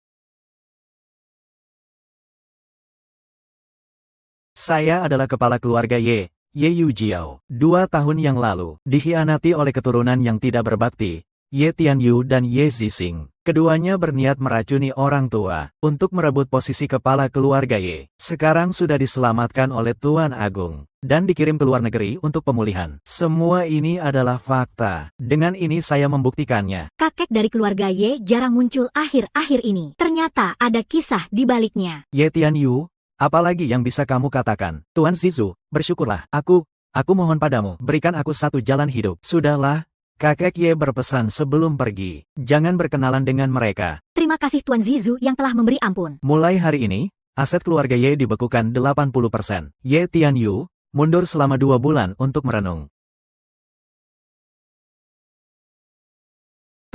Saya adalah kepala keluarga Ye Yujiao. 2 tahun yang lalu, dikhianati oleh keturunan yang tidak berbakti, Ye Tianyu dan Ye Zixing. Keduanya berniat meracuni orang tua untuk merebut posisi kepala keluarga Ye. Sekarang sudah diselamatkan oleh Tuan Agung dan dikirim ke luar negeri untuk pemulihan. Semua ini adalah fakta. Dengan ini saya membuktikannya. Kakek dari keluarga Ye jarang muncul akhir-akhir ini. Ternyata ada kisah di baliknya. Ye Tianyu, apalagi yang bisa kamu katakan? Tuan Zizu, bersyukurlah. Aku mohon padamu, berikan aku satu jalan hidup. Sudahlah. Kakek Ye berpesan sebelum pergi. Jangan berkenalan dengan mereka. Terima kasih Tuan Zizu yang telah memberi ampun. Mulai hari ini, aset keluarga Ye dibekukan 80%. Ye Tianyu mundur selama 2 bulan untuk merenung.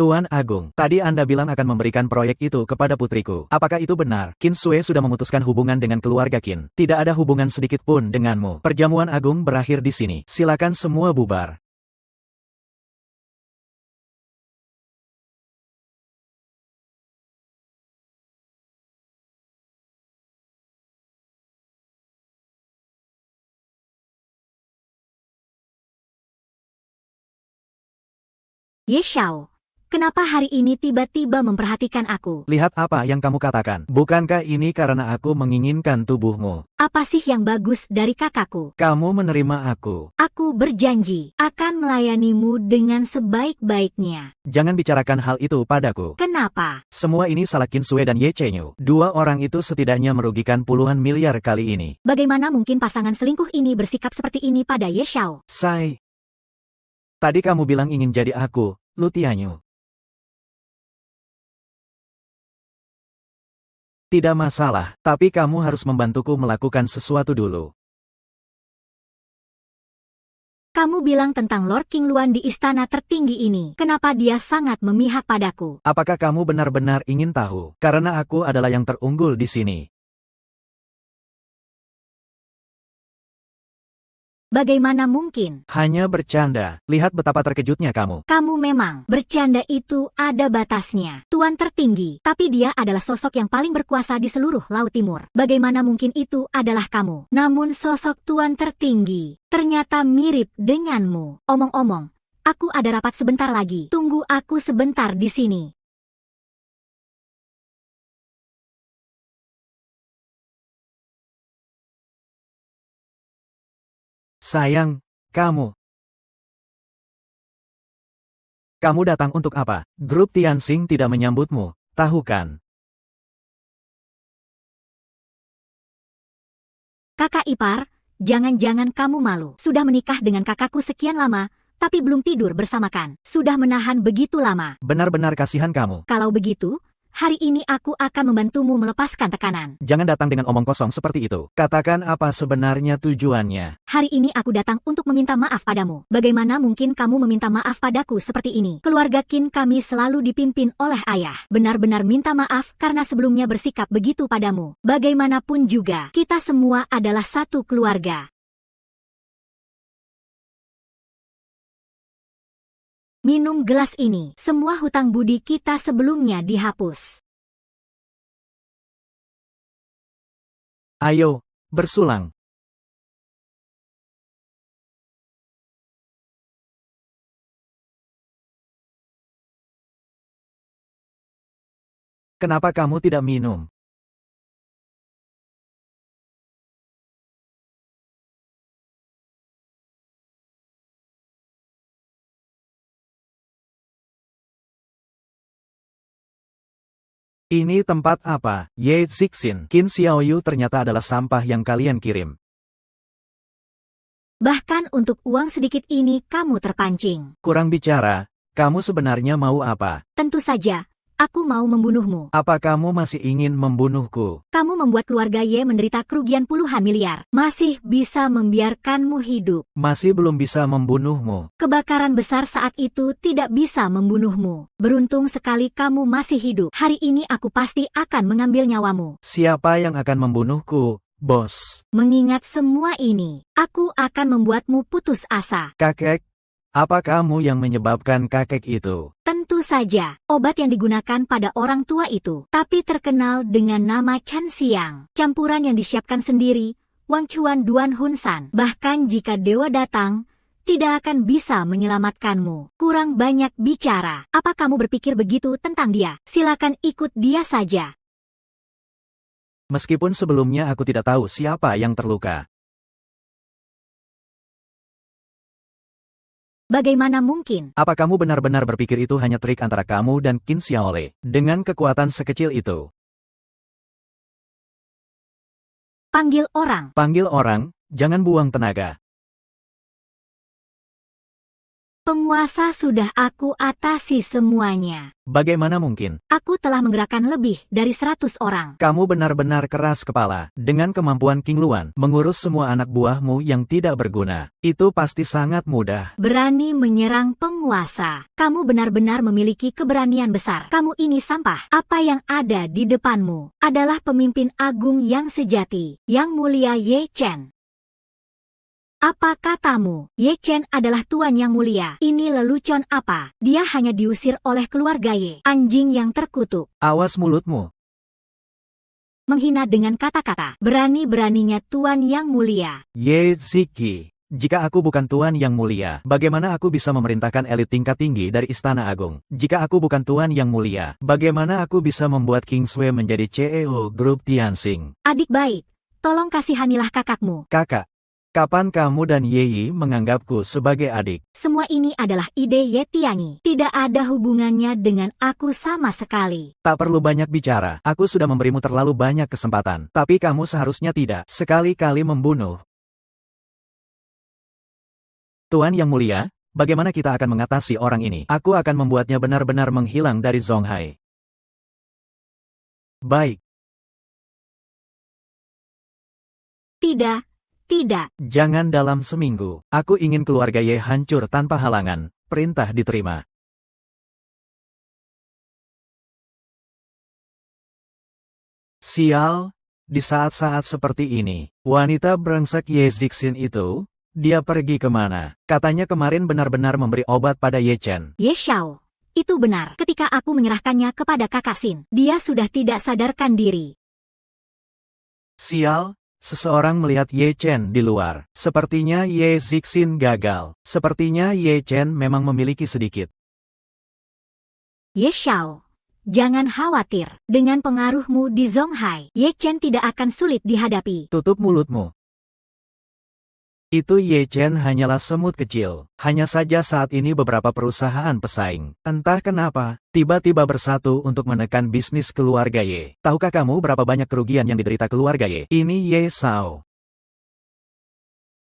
Tuan Agung, tadi Anda bilang akan memberikan proyek itu kepada putriku. Apakah itu benar? Qin Sui sudah memutuskan hubungan dengan keluarga Qin. Tidak ada hubungan sedikit pun denganmu. Perjamuan agung berakhir di sini. Silakan semua bubar. Ye Xiao, kenapa hari ini tiba-tiba memperhatikan aku? Lihat apa yang kamu katakan. Bukankah ini karena aku menginginkan tubuhmu? Apa sih yang bagus dari kakakku? Kamu menerima aku. Aku berjanji akan melayanimu dengan sebaik-baiknya. Jangan bicarakan hal itu padaku. Kenapa? Semua ini salah Qin Sui dan Ye Chenyu. Dua orang itu setidaknya merugikan puluhan miliar kali ini. Bagaimana mungkin pasangan selingkuh ini bersikap seperti ini pada Ye Xiao? Tadi kamu bilang ingin jadi aku, Lu Tianyu. Tidak masalah, tapi kamu harus membantuku melakukan sesuatu dulu. Kamu bilang tentang Lord King Luan di istana tertinggi ini. Kenapa dia sangat memihak padaku? Apakah kamu benar-benar ingin tahu? Karena aku adalah yang terunggul di sini. Bagaimana mungkin? Hanya bercanda. Lihat betapa terkejutnya kamu. Kamu memang, bercanda itu ada batasnya. Tuan tertinggi, tapi dia adalah sosok yang paling berkuasa di seluruh Laut Timur. Bagaimana mungkin itu adalah kamu? Namun sosok Tuan tertinggi ternyata mirip denganmu. Omong-omong, aku ada rapat sebentar lagi. Tunggu aku sebentar di sini. Sayang, kamu datang untuk apa? Grup Tianxing tidak menyambutmu, tahu kan? Kakak ipar, jangan-jangan kamu malu. Sudah menikah dengan kakakku sekian lama, tapi belum tidur bersamakan. Sudah menahan begitu lama. Benar-benar kasihan kamu. Kalau begitu, hari ini aku akan membantumu melepaskan tekanan. Jangan datang dengan omong kosong seperti itu. Katakan apa sebenarnya tujuannya. Hari ini aku datang untuk meminta maaf padamu. Bagaimana mungkin kamu meminta maaf padaku seperti ini? Keluarga Qin kami selalu dipimpin oleh ayah. Benar-benar minta maaf karena sebelumnya bersikap begitu padamu. Bagaimanapun juga, kita semua adalah satu keluarga. Minum gelas ini, semua hutang budi kita sebelumnya dihapus. Ayo, bersulang. Kenapa kamu tidak minum? Ini tempat apa? Ye Zixin, Qin Xiaoyu ternyata adalah sampah yang kalian kirim. Bahkan untuk uang sedikit ini kamu terpancing. Kurang bicara, kamu sebenarnya mau apa? Tentu saja, aku mau membunuhmu. Apa kamu masih ingin membunuhku? Kamu membuat keluarga Ye menderita kerugian puluhan miliar. Masih bisa membiarkanmu hidup. Masih belum bisa membunuhmu. Kebakaran besar saat itu tidak bisa membunuhmu. Beruntung sekali kamu masih hidup. Hari ini aku pasti akan mengambil nyawamu. Siapa yang akan membunuhku, bos? Mengingat semua ini, aku akan membuatmu putus asa. Kakek? Apa kamu yang menyebabkan kakek itu? Tentu saja, obat yang digunakan pada orang tua itu, tapi terkenal dengan nama Chan Xiang. Campuran yang disiapkan sendiri, Wang Chuan Duan Hun San. Bahkan jika dewa datang, tidak akan bisa menyelamatkanmu. Kurang banyak bicara. Apa kamu berpikir begitu tentang dia? Silakan ikut dia saja. Meskipun sebelumnya aku tidak tahu siapa yang terluka. Bagaimana mungkin? Apa kamu benar-benar berpikir itu hanya trik antara kamu dan Qin Xiaole? Dengan kekuatan sekecil itu. Panggil orang. Panggil orang, jangan buang tenaga. Penguasa sudah aku atasi semuanya. Bagaimana mungkin? Aku telah menggerakkan lebih dari 100 orang. Kamu benar-benar keras kepala. Dengan kemampuan King Luan, mengurus semua anak buahmu yang tidak berguna. Itu pasti sangat mudah. Berani menyerang penguasa. Kamu benar-benar memiliki keberanian besar. Kamu ini sampah. Apa yang ada di depanmu adalah pemimpin agung yang sejati, Yang Mulia Ye Chen. Apa katamu? Ye Chen adalah tuan yang mulia. Ini lelucon apa? Dia hanya diusir oleh keluarga Ye. Anjing yang terkutuk. Awas mulutmu. Menghina dengan kata-kata. Berani-beraninya tuan yang mulia. Ye Ziki. Jika aku bukan tuan yang mulia, bagaimana aku bisa memerintahkan elit tingkat tinggi dari Istana Agung? Jika aku bukan tuan yang mulia, bagaimana aku bisa membuat King Sui menjadi CEO Grup Tianxing? Adik baik, tolong kasihanilah kakakmu. Kakak. Kapan kamu dan Yeyi menganggapku sebagai adik? Semua ini adalah ide Ye Tianyi. Tidak ada hubungannya dengan aku sama sekali. Tak perlu banyak bicara. Aku sudah memberimu terlalu banyak kesempatan. Tapi kamu seharusnya tidak sekali-kali membunuh. Tuan yang mulia, bagaimana kita akan mengatasi orang ini? Aku akan membuatnya benar-benar menghilang dari Zonghai. Baik. Tidak. Tidak. Jangan dalam seminggu. Aku ingin keluarga Ye hancur tanpa halangan. Perintah diterima. Sial, di saat-saat seperti ini, wanita brengsek Ye Zixin itu, dia pergi kemana? Katanya kemarin benar-benar memberi obat pada Ye Chen. Ye Xiao, itu benar. Ketika aku menyerahkannya kepada kakak Xin, dia sudah tidak sadarkan diri. Sial. Seseorang melihat Ye Chen di luar. Sepertinya Ye Zixin gagal. Sepertinya Ye Chen memang memiliki sedikit. Ye Xiao, jangan khawatir. Dengan pengaruhmu di Zonghai, Ye Chen tidak akan sulit dihadapi. Tutup mulutmu. Itu Ye Chen hanyalah semut kecil. Hanya saja saat ini beberapa perusahaan pesaing, entah kenapa, tiba-tiba bersatu untuk menekan bisnis keluarga Ye. Tahukah kamu berapa banyak kerugian yang diderita keluarga Ye? Ini Ye Sao.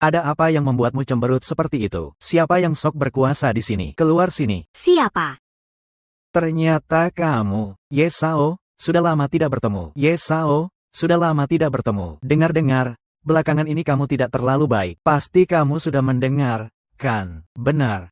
Ada apa yang membuatmu cemberut seperti itu? Siapa yang sok berkuasa di sini? Keluar sini. Siapa? Ternyata kamu. Ye Sao, sudah lama tidak bertemu. Ye Sao, sudah lama tidak bertemu. Dengar-dengar, belakangan ini kamu tidak terlalu baik. Pasti kamu sudah mendengar, kan? Benar.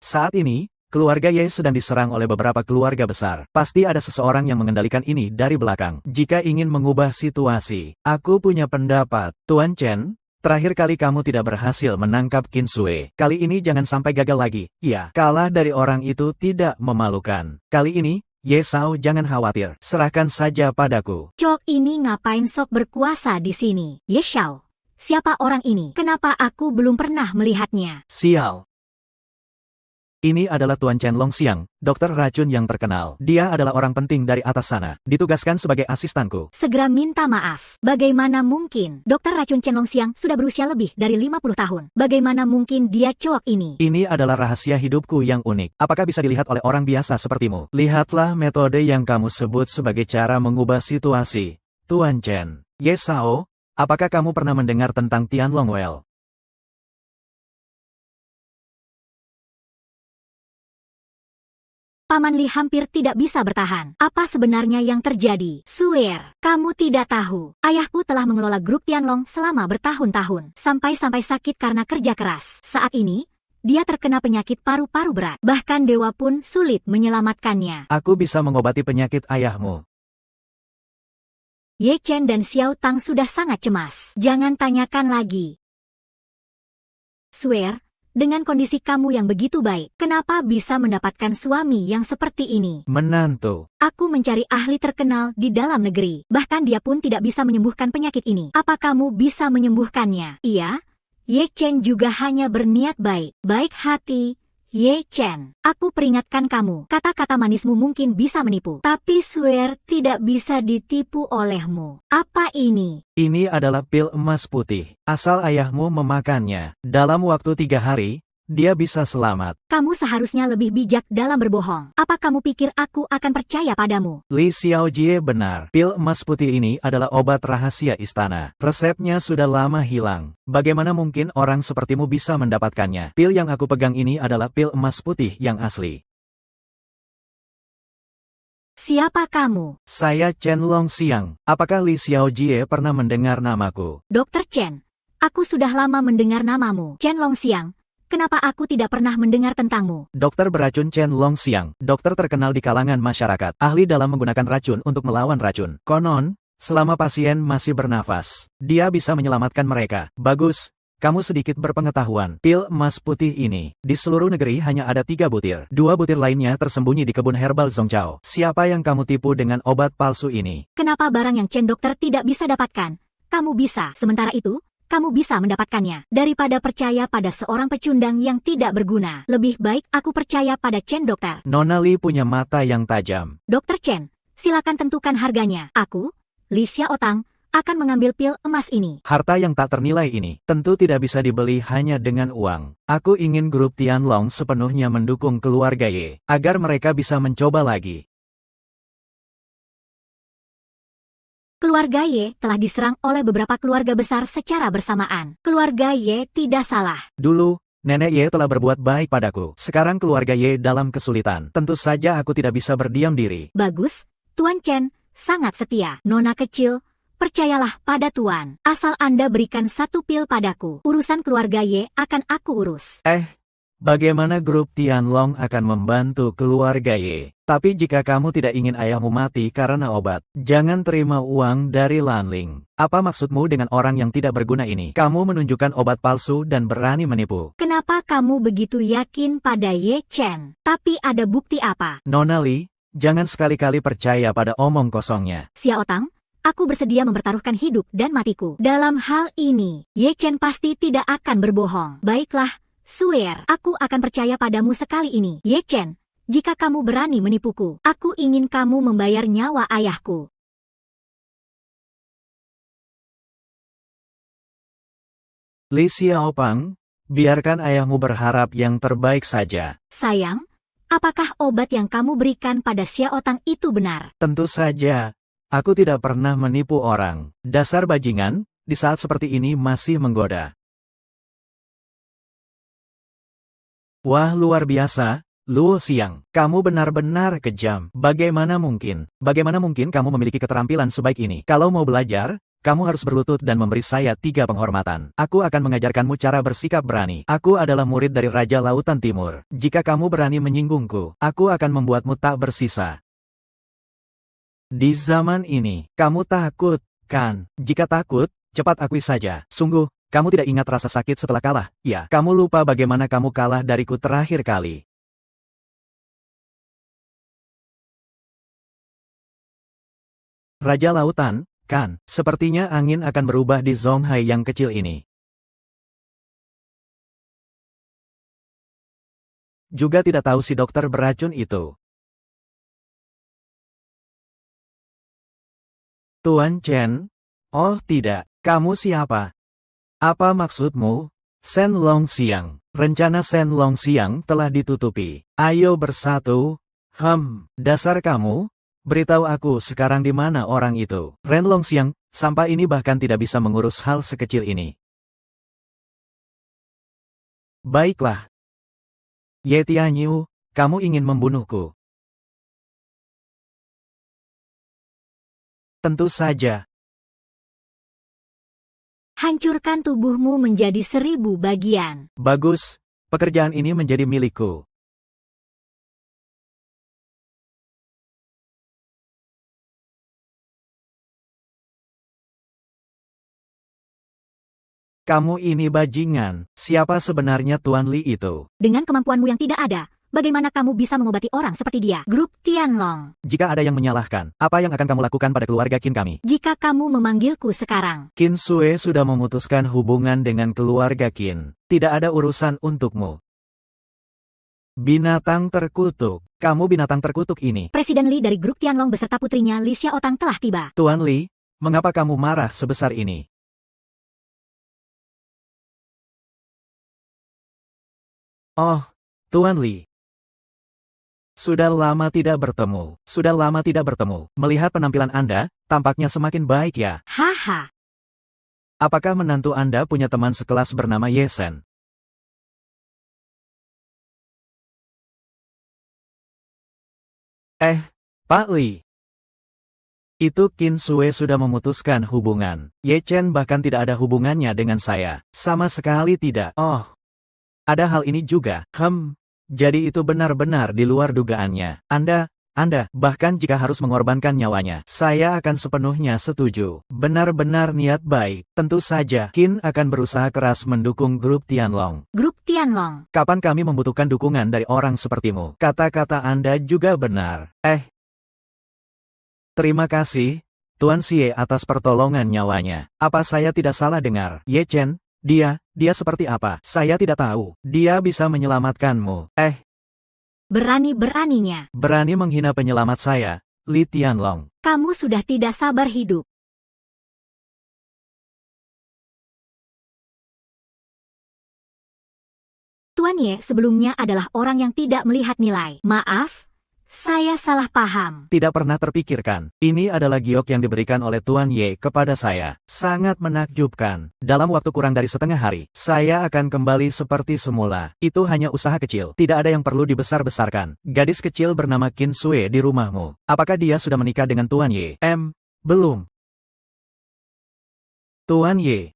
Saat ini, keluarga Ye sedang diserang oleh beberapa keluarga besar. Pasti ada seseorang yang mengendalikan ini dari belakang. Jika ingin mengubah situasi, aku punya pendapat. Tuan Chen, terakhir kali kamu tidak berhasil menangkap Qin Sui. Kali ini jangan sampai gagal lagi. Ya, kalah dari orang itu tidak memalukan. Kali ini, Ye Sao jangan khawatir, serahkan saja padaku. Cok ini ngapain sok berkuasa di sini? Ye Xiao, siapa orang ini? Kenapa aku belum pernah melihatnya? Sial. Ini adalah Tuan Chen Longxiang, dokter racun yang terkenal. Dia adalah orang penting dari atas sana, ditugaskan sebagai asistanku. Segera minta maaf. Bagaimana mungkin? Dokter racun Chen Longxiang sudah berusia lebih dari 50 tahun. Bagaimana mungkin dia cowok ini? Ini adalah rahasia hidupku yang unik. Apakah bisa dilihat oleh orang biasa sepertimu? Lihatlah metode yang kamu sebut sebagai cara mengubah situasi. Tuan Chen. Ye Sao, apakah kamu pernah mendengar tentang Tian Longwell? Paman Li hampir tidak bisa bertahan. Apa sebenarnya yang terjadi? Swear, kamu tidak tahu. Ayahku telah mengelola grup Tianlong selama bertahun-tahun. Sampai-sampai sakit karena kerja keras. Saat ini, dia terkena penyakit paru-paru berat. Bahkan dewa pun sulit menyelamatkannya. Aku bisa mengobati penyakit ayahmu. Ye Chen dan Xiao Tang sudah sangat cemas. Jangan tanyakan lagi. Swear, dengan kondisi kamu yang begitu baik, kenapa bisa mendapatkan suami yang seperti ini? Menantu. Aku mencari ahli terkenal di dalam negeri. Bahkan dia pun tidak bisa menyembuhkan penyakit ini. Apa kamu bisa menyembuhkannya? Iya, Ye Chen juga hanya berniat baik. Baik hati, Ye Chen. Aku peringatkan kamu, kata-kata manismu mungkin bisa menipu. Tapi swear tidak bisa ditipu olehmu. Apa ini? Ini adalah pil emas putih. Asal ayahmu memakannya, dalam waktu 3 hari, dia bisa selamat. Kamu seharusnya lebih bijak dalam berbohong. Apa kamu pikir aku akan percaya padamu? Li Xiaojie benar. Pil emas putih ini adalah obat rahasia istana. Resepnya sudah lama hilang. Bagaimana mungkin orang sepertimu bisa mendapatkannya? Pil yang aku pegang ini adalah pil emas putih yang asli. Siapa kamu? Saya Chen Longxiang. Apakah Li Xiaojie pernah mendengar namaku? Dr. Chen. Aku sudah lama mendengar namamu. Chen Longxiang. Kenapa aku tidak pernah mendengar tentangmu? Dokter beracun Chen Longxiang, dokter terkenal di kalangan masyarakat, ahli dalam menggunakan racun untuk melawan racun. Konon, selama pasien masih bernafas, dia bisa menyelamatkan mereka. Bagus, kamu sedikit berpengetahuan. Pil emas putih ini, di seluruh negeri hanya ada 3 butir. 2 butir lainnya tersembunyi di kebun herbal Zhongzhou. Siapa yang kamu tipu dengan obat palsu ini? Kenapa barang yang Chen dokter tidak bisa dapatkan? Kamu bisa. Sementara itu, kamu bisa mendapatkannya. Daripada percaya pada seorang pecundang yang tidak berguna, lebih baik aku percaya pada Chen dokter. Nona Li punya mata yang tajam. Dr. Chen, silakan tentukan harganya. Aku, Li Xiaotang, akan mengambil pil emas ini. Harta yang tak ternilai ini tentu tidak bisa dibeli hanya dengan uang. Aku ingin grup Tianlong sepenuhnya mendukung keluarga Ye, agar mereka bisa mencoba lagi. Keluarga Ye telah diserang oleh beberapa keluarga besar secara bersamaan. Keluarga Ye tidak salah. Dulu, nenek Ye telah berbuat baik padaku. Sekarang keluarga Ye dalam kesulitan. Tentu saja aku tidak bisa berdiam diri. Bagus, Tuan Chen, sangat setia. Nona kecil, percayalah pada Tuan. Asal Anda berikan 1 pil padaku, urusan keluarga Ye akan aku urus. Bagaimana grup Tianlong akan membantu keluarga Ye? Tapi jika kamu tidak ingin ayahmu mati karena obat, jangan terima uang dari Lanling. Apa maksudmu dengan orang yang tidak berguna ini? Kamu menunjukkan obat palsu dan berani menipu. Kenapa kamu begitu yakin pada Ye Chen? Tapi ada bukti apa? Nona Li, jangan sekali-kali percaya pada omong kosongnya. Xiaotang, aku bersedia mempertaruhkan hidup dan matiku. Dalam hal ini, Ye Chen pasti tidak akan berbohong. Baiklah, swear, aku akan percaya padamu sekali ini. Ye Chen, jika kamu berani menipuku, aku ingin kamu membayar nyawa ayahku. Li Xiaopang, biarkan ayahmu berharap yang terbaik saja. Sayang, apakah obat yang kamu berikan pada Xiaotang itu benar? Tentu saja, aku tidak pernah menipu orang. Dasar bajingan, di saat seperti ini masih menggoda. Wah, luar biasa. Luo Xiang, kamu benar-benar kejam. Bagaimana mungkin kamu memiliki keterampilan sebaik ini? Kalau mau belajar, kamu harus berlutut dan memberi saya 3 penghormatan. Aku akan mengajarkanmu cara bersikap berani. Aku adalah murid dari Raja Lautan Timur. Jika kamu berani menyinggungku, aku akan membuatmu tak bersisa. Di zaman ini, kamu takut, kan? Jika takut, cepat akui saja. Sungguh, kamu tidak ingat rasa sakit setelah kalah. Ya, kamu lupa bagaimana kamu kalah dariku terakhir kali. Raja Lautan, kan? Sepertinya angin akan berubah di Zonghai yang kecil ini. Juga tidak tahu si dokter beracun itu. Tuan Chen? Oh tidak, kamu siapa? Apa maksudmu? Shen Longxiang. Rencana Shen Longxiang telah ditutupi. Ayo bersatu. Dasar kamu? Beritahu aku sekarang di mana orang itu. Ren Longxiang, sampah ini bahkan tidak bisa mengurus hal sekecil ini. Baiklah. Ye Tianyu, kamu ingin membunuhku. Tentu saja. Hancurkan tubuhmu menjadi 1000 bagian. Bagus, pekerjaan ini menjadi milikku. Kamu ini bajingan. Siapa sebenarnya Tuan Li itu? Dengan kemampuanmu yang tidak ada, Bagaimana kamu bisa mengobati orang seperti dia? Grup Tianlong. Jika ada yang menyalahkan, apa yang akan kamu lakukan pada keluarga Qin kami? Jika kamu memanggilku sekarang, Qin Sue sudah memutuskan hubungan dengan keluarga Qin. Tidak ada urusan untukmu. Binatang terkutuk. Kamu binatang terkutuk ini. Presiden Li dari grup Tianlong beserta putrinya Li Xiaotang telah tiba. Tuan Li, mengapa kamu marah sebesar ini? Oh, Tuan Li. Sudah lama tidak bertemu. Sudah lama tidak bertemu. Melihat penampilan Anda, tampaknya semakin baik ya. Haha. Apakah menantu Anda punya teman sekelas bernama Yesen? Pak Li. Itu Qin Sue sudah memutuskan hubungan. Ye Chen bahkan tidak ada hubungannya dengan saya. Sama sekali tidak. Oh, ada hal ini juga. Jadi itu benar-benar di luar dugaannya. Anda, bahkan jika harus mengorbankan nyawanya, saya akan sepenuhnya setuju. Benar-benar niat baik. Tentu saja, Qin akan berusaha keras mendukung grup Tianlong. Grup Tianlong. Kapan kami membutuhkan dukungan dari orang sepertimu? Kata-kata Anda juga benar. Terima kasih, Tuan Xie atas pertolongan nyawanya. Apa saya tidak salah dengar? Ye Chen, dia seperti apa? Saya tidak tahu. Dia bisa menyelamatkanmu. Berani-beraninya. Berani menghina penyelamat saya, Li Tianlong. Kamu sudah tidak sabar hidup. Tuan Ye sebelumnya adalah orang yang tidak melihat nilai. Maaf, saya salah paham. Tidak pernah terpikirkan. Ini adalah giok yang diberikan oleh Tuan Ye kepada saya. Sangat menakjubkan. Dalam waktu kurang dari setengah hari, saya akan kembali seperti semula. Itu hanya usaha kecil. Tidak ada yang perlu dibesar-besarkan. Gadis kecil bernama Qin Sue di rumahmu. Apakah dia sudah menikah dengan Tuan Ye? Belum. Tuan Ye.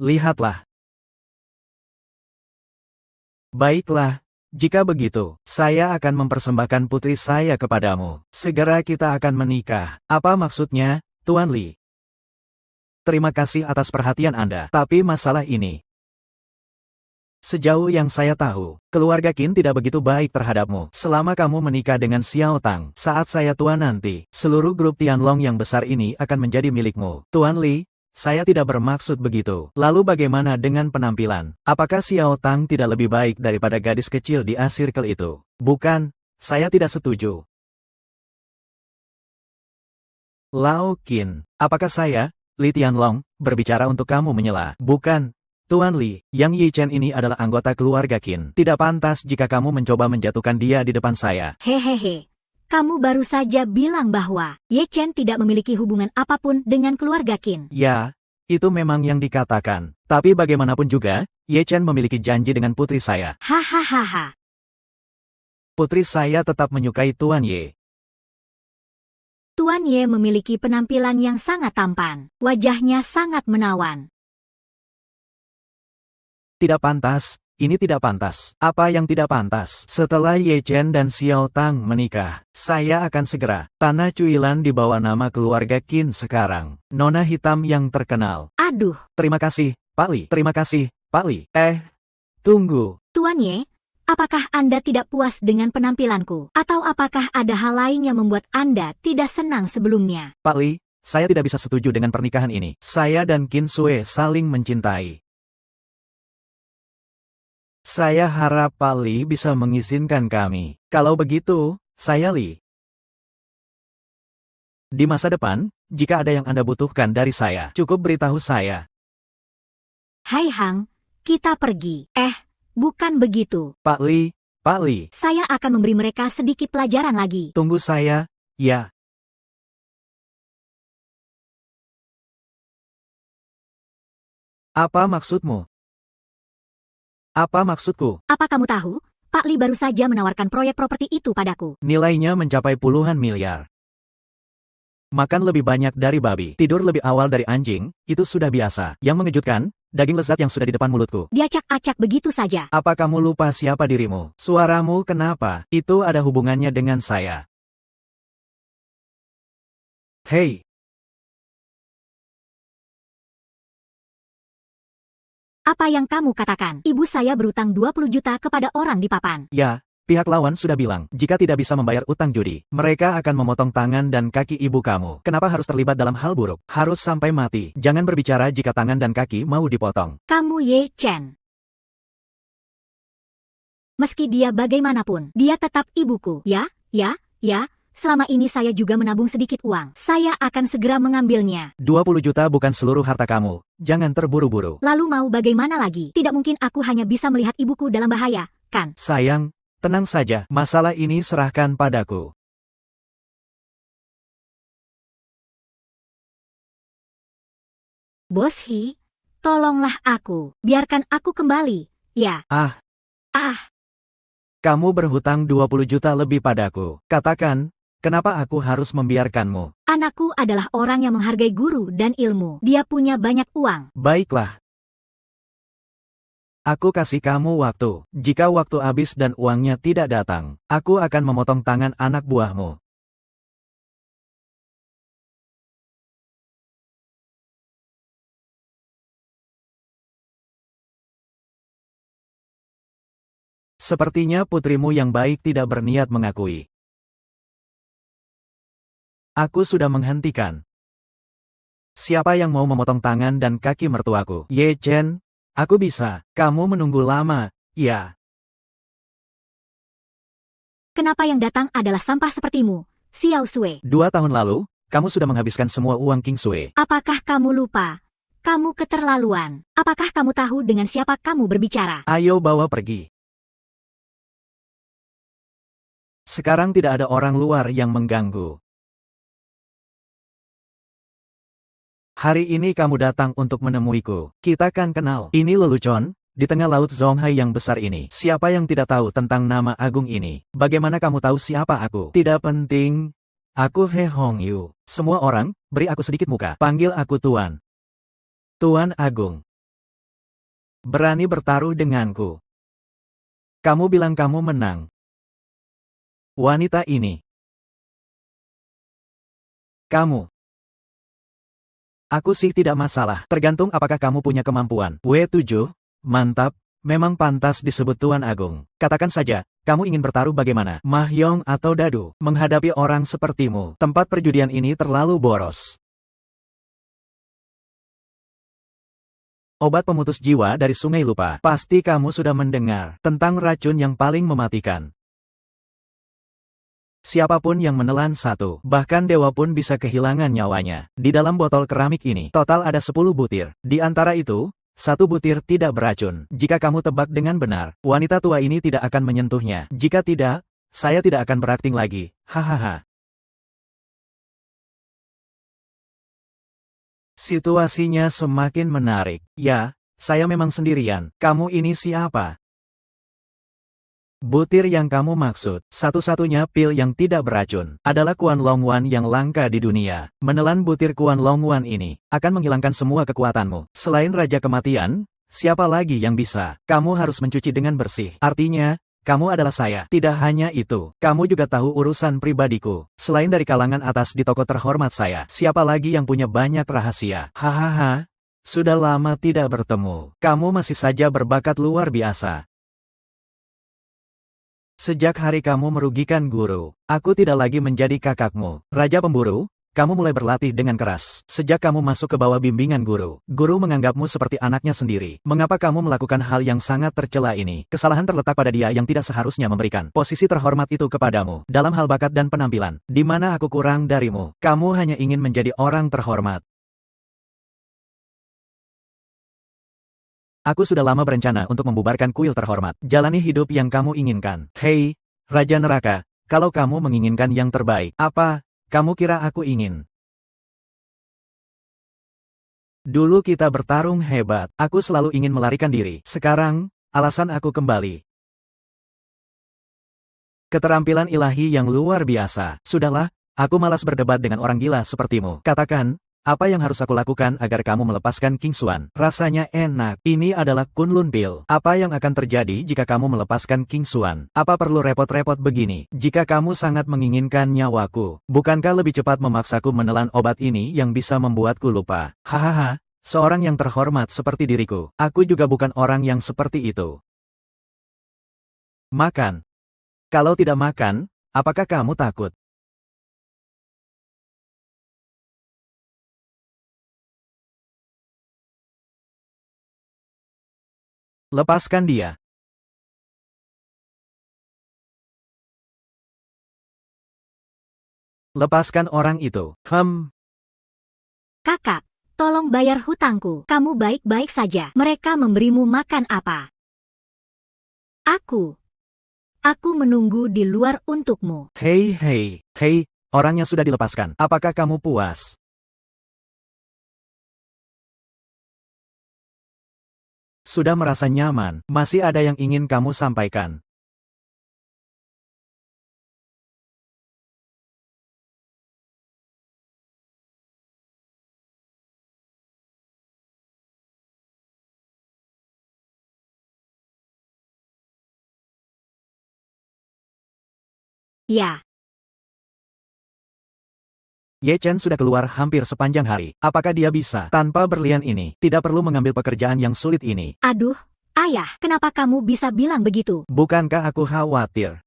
Lihatlah. Baiklah. Jika begitu, saya akan mempersembahkan putri saya kepadamu. Segera kita akan menikah. Apa maksudnya, Tuan Li? Terima kasih atas perhatian Anda. Tapi masalah ini. Sejauh yang saya tahu, keluarga Qin tidak begitu baik terhadapmu. Selama kamu menikah dengan Xiao Tang, saat saya tua nanti, seluruh grup Tianlong yang besar ini akan menjadi milikmu. Tuan Li, saya tidak bermaksud begitu. Lalu bagaimana dengan penampilan? Apakah Xiao Tang tidak lebih baik daripada gadis kecil di A-Circle itu? Bukan, saya tidak setuju. Lao Qin, apakah saya, Li Tianlong, berbicara untuk kamu menyela? Bukan, Tuan Li, Yang Yi Chen ini adalah anggota keluarga Qin. Tidak pantas jika kamu mencoba menjatuhkan dia di depan saya. Hehehe. Kamu baru saja bilang bahwa Ye Chen tidak memiliki hubungan apapun dengan keluarga Qin. Ya, itu memang yang dikatakan. Tapi bagaimanapun juga, Ye Chen memiliki janji dengan putri saya. Hahaha. Putri saya tetap menyukai Tuan Ye. Tuan Ye memiliki penampilan yang sangat tampan. Wajahnya sangat menawan. Tidak pantas. Ini tidak pantas. Apa yang tidak pantas? Setelah Ye Chen dan Xiao Tang menikah, saya akan segera. Tanah Cuilan di bawah nama keluarga Qin sekarang. Nona hitam yang terkenal. Aduh. Terima kasih, Pak Li. Terima kasih, Pak Li. Tunggu. Tuan Ye, apakah Anda tidak puas dengan penampilanku? Atau apakah ada hal lain yang membuat Anda tidak senang sebelumnya? Pak Li, saya tidak bisa setuju dengan pernikahan ini. Saya dan Qin Sue saling mencintai. Saya harap Pak Li bisa mengizinkan kami. Kalau begitu, saya Li. Di masa depan, jika ada yang Anda butuhkan dari saya, cukup beritahu saya. Hai Hang, kita pergi. Bukan begitu. Pak Li. Saya akan memberi mereka sedikit pelajaran lagi. Tunggu saya, ya. Apa maksudmu? Apa maksudku? Apa kamu tahu? Pak Li baru saja menawarkan proyek properti itu padaku. Nilainya mencapai puluhan miliar. Makan lebih banyak dari babi, tidur lebih awal dari anjing, itu sudah biasa. Yang mengejutkan, daging lezat yang sudah di depan mulutku. Diacak-acak begitu saja. Apa kamu lupa siapa dirimu? Suaramu kenapa? Itu ada hubungannya dengan saya. Hei. Apa yang kamu katakan? Ibu saya berutang 20 juta kepada orang di papan. Ya, Pihak lawan sudah bilang, jika tidak bisa membayar utang judi, mereka akan memotong tangan dan kaki ibu kamu. Kenapa harus terlibat dalam hal buruk? Harus sampai mati. Jangan berbicara jika tangan dan kaki mau dipotong. Kamu Ye Chen. Meski dia bagaimanapun, dia tetap ibuku. Ya. Selama ini saya juga menabung sedikit uang. Saya akan segera mengambilnya. 20 juta bukan seluruh harta kamu. Jangan terburu-buru. Lalu mau bagaimana lagi? Tidak mungkin aku hanya bisa melihat ibuku dalam bahaya, kan? Sayang, tenang saja. Masalah ini serahkan padaku. Bos He, tolonglah aku. Biarkan aku kembali. Ya. Kamu berhutang 20 juta lebih padaku. Katakan, kenapa aku harus membiarkanmu? Anakku adalah orang yang menghargai guru dan ilmu. Dia punya banyak uang. Baiklah. Aku kasih kamu waktu. Jika waktu habis dan uangnya tidak datang, aku akan memotong tangan anak buahmu. Sepertinya putrimu yang baik tidak berniat mengakui. Aku sudah menghentikan. Siapa yang mau memotong tangan dan kaki mertuaku? Ye Chen, aku bisa. Kamu menunggu lama, ya. Kenapa yang datang adalah sampah sepertimu, Xiao Sui? 2 tahun lalu, kamu sudah menghabiskan semua uang King Sui. Apakah kamu lupa? Kamu keterlaluan. Apakah kamu tahu dengan siapa kamu berbicara? Ayo bawa pergi. Sekarang tidak ada orang luar yang mengganggu. Hari ini kamu datang untuk menemuiku. Kita kan kenal. Ini lelucon, di tengah laut Zonghai yang besar ini. Siapa yang tidak tahu tentang nama agung ini? Bagaimana kamu tahu siapa aku? Tidak penting. Aku He Hong Yu. Semua orang, beri aku sedikit muka. Panggil aku Tuan. Tuan Agung. Berani bertaruh denganku. Kamu bilang kamu menang. Wanita ini. Kamu. Aku sih tidak masalah, tergantung apakah kamu punya kemampuan. W7, mantap, memang pantas disebut Tuan Agung. Katakan saja, kamu ingin bertaruh bagaimana? Mahjong atau dadu? Menghadapi orang sepertimu, tempat perjudian ini terlalu boros. Obat pemutus jiwa dari Sungai Lupa. Pasti kamu sudah mendengar tentang racun yang paling mematikan. Siapapun yang menelan satu, bahkan dewa pun bisa kehilangan nyawanya. Di dalam botol keramik ini, total ada 10 butir. Di antara itu, 1 butir tidak beracun. Jika kamu tebak dengan benar, wanita tua ini tidak akan menyentuhnya. Jika tidak, saya tidak akan berakting lagi. Hahaha. Situasinya semakin menarik. Ya, saya memang sendirian. Kamu ini siapa? Butir yang kamu maksud, satu-satunya pil yang tidak beracun, adalah Kuan Long Wan yang langka di dunia. Menelan butir Kuan Long Wan ini, akan menghilangkan semua kekuatanmu. Selain Raja Kematian, siapa lagi yang bisa? Kamu harus mencuci dengan bersih. Artinya, kamu adalah saya. Tidak hanya itu, kamu juga tahu urusan pribadiku. Selain dari kalangan atas di toko terhormat saya, siapa lagi yang punya banyak rahasia? Hahaha, sudah lama tidak bertemu. Kamu masih saja berbakat luar biasa. Sejak hari kamu merugikan guru, aku tidak lagi menjadi kakakmu. Raja pemburu, kamu mulai berlatih dengan keras. Sejak kamu masuk ke bawah bimbingan guru, guru menganggapmu seperti anaknya sendiri. Mengapa kamu melakukan hal yang sangat tercela ini? Kesalahan terletak pada dia yang tidak seharusnya memberikan posisi terhormat itu kepadamu. Dalam hal bakat dan penampilan, di mana aku kurang darimu? Kamu hanya ingin menjadi orang terhormat. Aku sudah lama berencana untuk membubarkan kuil terhormat. Jalani hidup yang kamu inginkan. Hei, Raja Neraka, kalau kamu menginginkan yang terbaik, apa kamu kira aku ingin? Dulu kita bertarung hebat. Aku selalu ingin melarikan diri. Sekarang, alasan aku kembali. Keterampilan ilahi yang luar biasa. Sudahlah, aku malas berdebat dengan orang gila sepertimu. Katakan, apa yang harus aku lakukan agar kamu melepaskan King Xuan? Rasanya enak. Ini adalah Kunlun Pil. Apa yang akan terjadi jika kamu melepaskan King Xuan? Apa perlu repot-repot begini? Jika kamu sangat menginginkan nyawaku, bukankah lebih cepat memaksaku menelan obat ini yang bisa membuatku lupa? Hahaha, seorang yang terhormat seperti diriku. Aku juga bukan orang yang seperti itu. Makan. Kalau tidak makan, apakah kamu takut? Lepaskan dia. Lepaskan orang itu. Kakak, tolong bayar hutangku. Kamu baik-baik saja. Mereka memberimu makan apa? Aku menunggu di luar untukmu. Hei, orangnya sudah dilepaskan. Apakah kamu puas? Sudah merasa nyaman? Masih ada yang ingin kamu sampaikan? Ya, Ye Chen sudah keluar hampir sepanjang hari. Apakah dia bisa, tanpa berlian ini, tidak perlu mengambil pekerjaan yang sulit ini? aduh, ayah, kenapa kamu bisa bilang begitu? Bukankah aku khawatir?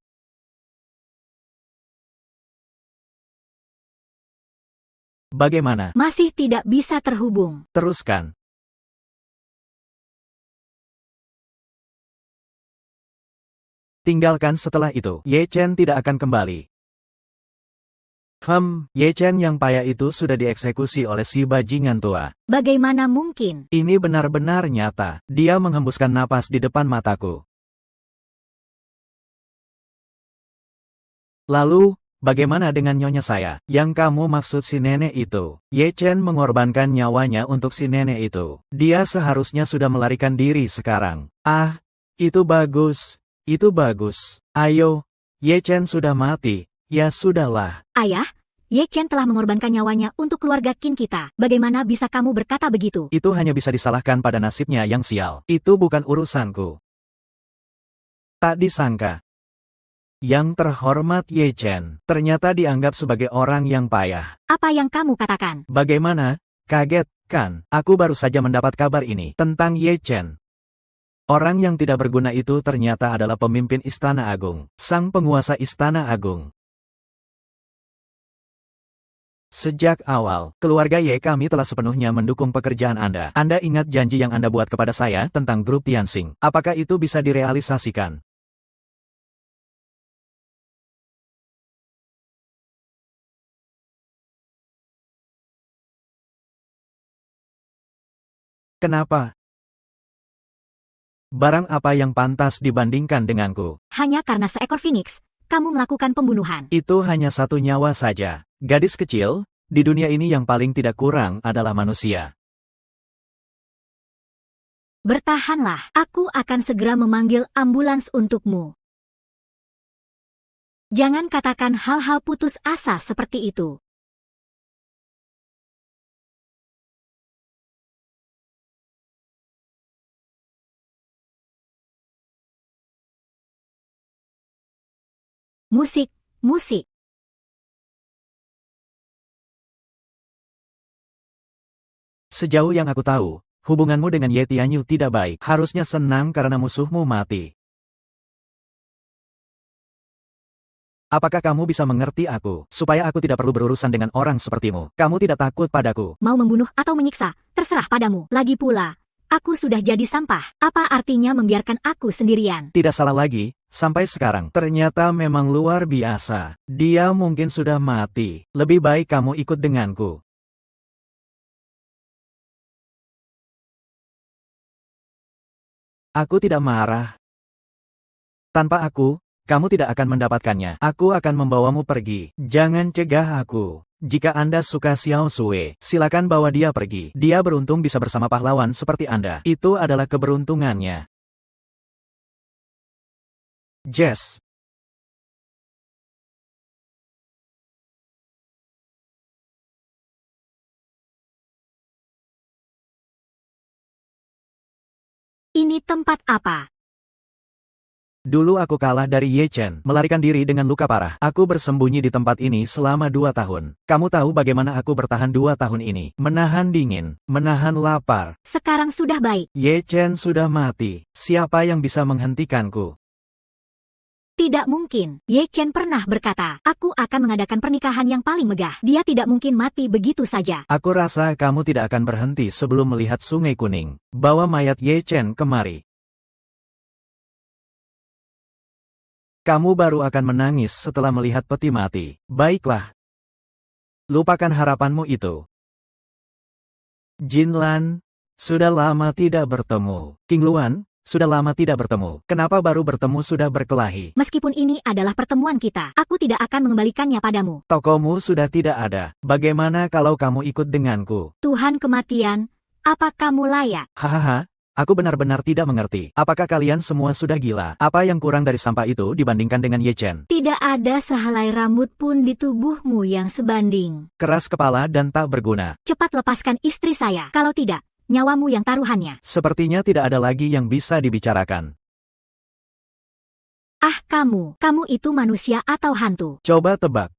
Bagaimana? Masih tidak bisa terhubung. Teruskan. Tinggalkan setelah itu. Ye Chen tidak akan kembali. Ye Chen yang payah itu sudah dieksekusi oleh si bajingan tua. Bagaimana mungkin? Ini benar-benar nyata. Dia menghembuskan napas di depan mataku. Lalu, bagaimana dengan nyonya saya? Yang kamu maksud si nenek itu? Ye Chen mengorbankan nyawanya untuk si nenek itu. Dia seharusnya sudah melarikan diri sekarang. Ah, itu bagus. Itu bagus. Ayo, Ye Chen sudah mati. Ya sudahlah. Ayah, Ye Chen telah mengorbankan nyawanya untuk keluarga Qin kita. Bagaimana bisa kamu berkata begitu? Itu hanya bisa disalahkan pada nasibnya yang sial. Itu bukan urusanku. Tak disangka. Yang terhormat Ye Chen ternyata dianggap sebagai orang yang payah. Apa yang kamu katakan? Bagaimana? Kaget, kan? Aku baru saja mendapat kabar ini tentang Ye Chen. Orang yang tidak berguna itu ternyata adalah pemimpin Istana Agung, sang penguasa Istana Agung. Sejak awal, keluarga Ye kami telah sepenuhnya mendukung pekerjaan Anda. Anda ingat janji yang Anda buat kepada saya tentang grup Tianxing. Apakah itu bisa direalisasikan? Kenapa? Barang apa yang pantas dibandingkan denganku? Hanya karena seekor phoenix, kamu melakukan pembunuhan. Itu hanya satu nyawa saja. Gadis kecil, di dunia ini yang paling tidak kurang adalah manusia. Bertahanlah, aku akan segera memanggil ambulans untukmu. Jangan katakan hal-hal putus asa seperti itu. Musik. Sejauh yang aku tahu, hubunganmu dengan Ye Tianyu tidak baik. Harusnya senang karena musuhmu mati. Apakah kamu bisa mengerti aku, supaya aku tidak perlu berurusan dengan orang sepertimu? Kamu tidak takut padaku? Mau membunuh atau menyiksa, terserah padamu. Lagi pula, aku sudah jadi sampah. Apa artinya membiarkan aku sendirian? Tidak salah lagi, sampai sekarang. Ternyata memang luar biasa. Dia mungkin sudah mati. Lebih baik kamu ikut denganku. Aku tidak marah. Tanpa aku, kamu tidak akan mendapatkannya. Aku akan membawamu pergi. Jangan cegah aku. Jika Anda suka Xiao Sui, silakan bawa dia pergi. Dia beruntung bisa bersama pahlawan seperti Anda. Itu adalah keberuntungannya. Jess. Ini tempat apa? Dulu aku kalah dari Ye Chen, melarikan diri dengan luka parah. Aku bersembunyi di tempat ini selama 2 tahun. Kamu tahu bagaimana aku bertahan 2 tahun ini? Menahan dingin, menahan lapar. Sekarang sudah baik. Ye Chen sudah mati. Siapa yang bisa menghentikanku? Tidak mungkin. Ye Chen pernah berkata, aku akan mengadakan pernikahan yang paling megah. Dia tidak mungkin mati begitu saja. Aku rasa kamu tidak akan berhenti sebelum melihat Sungai Kuning. Bawa mayat Ye Chen kemari. Kamu baru akan menangis setelah melihat peti mati. Baiklah. Lupakan harapanmu itu. Jin Lan, sudah lama tidak bertemu. King Luan, sudah lama tidak bertemu. Kenapa baru bertemu sudah berkelahi? Meskipun ini adalah pertemuan kita, aku tidak akan mengembalikannya padamu. Tokomu sudah tidak ada. Bagaimana kalau kamu ikut denganku? Tuhan kematian, apa kamu layak? Hahaha, aku benar-benar tidak mengerti. Apakah kalian semua sudah gila? Apa yang kurang dari sampah itu dibandingkan dengan Ye Chen? Tidak ada sehelai rambut pun di tubuhmu yang sebanding. Keras kepala dan tak berguna. Cepat lepaskan istri saya. Kalau tidak, nyawamu yang taruhannya. Sepertinya tidak ada lagi yang bisa dibicarakan. Ah kamu itu manusia atau hantu? Coba tebak.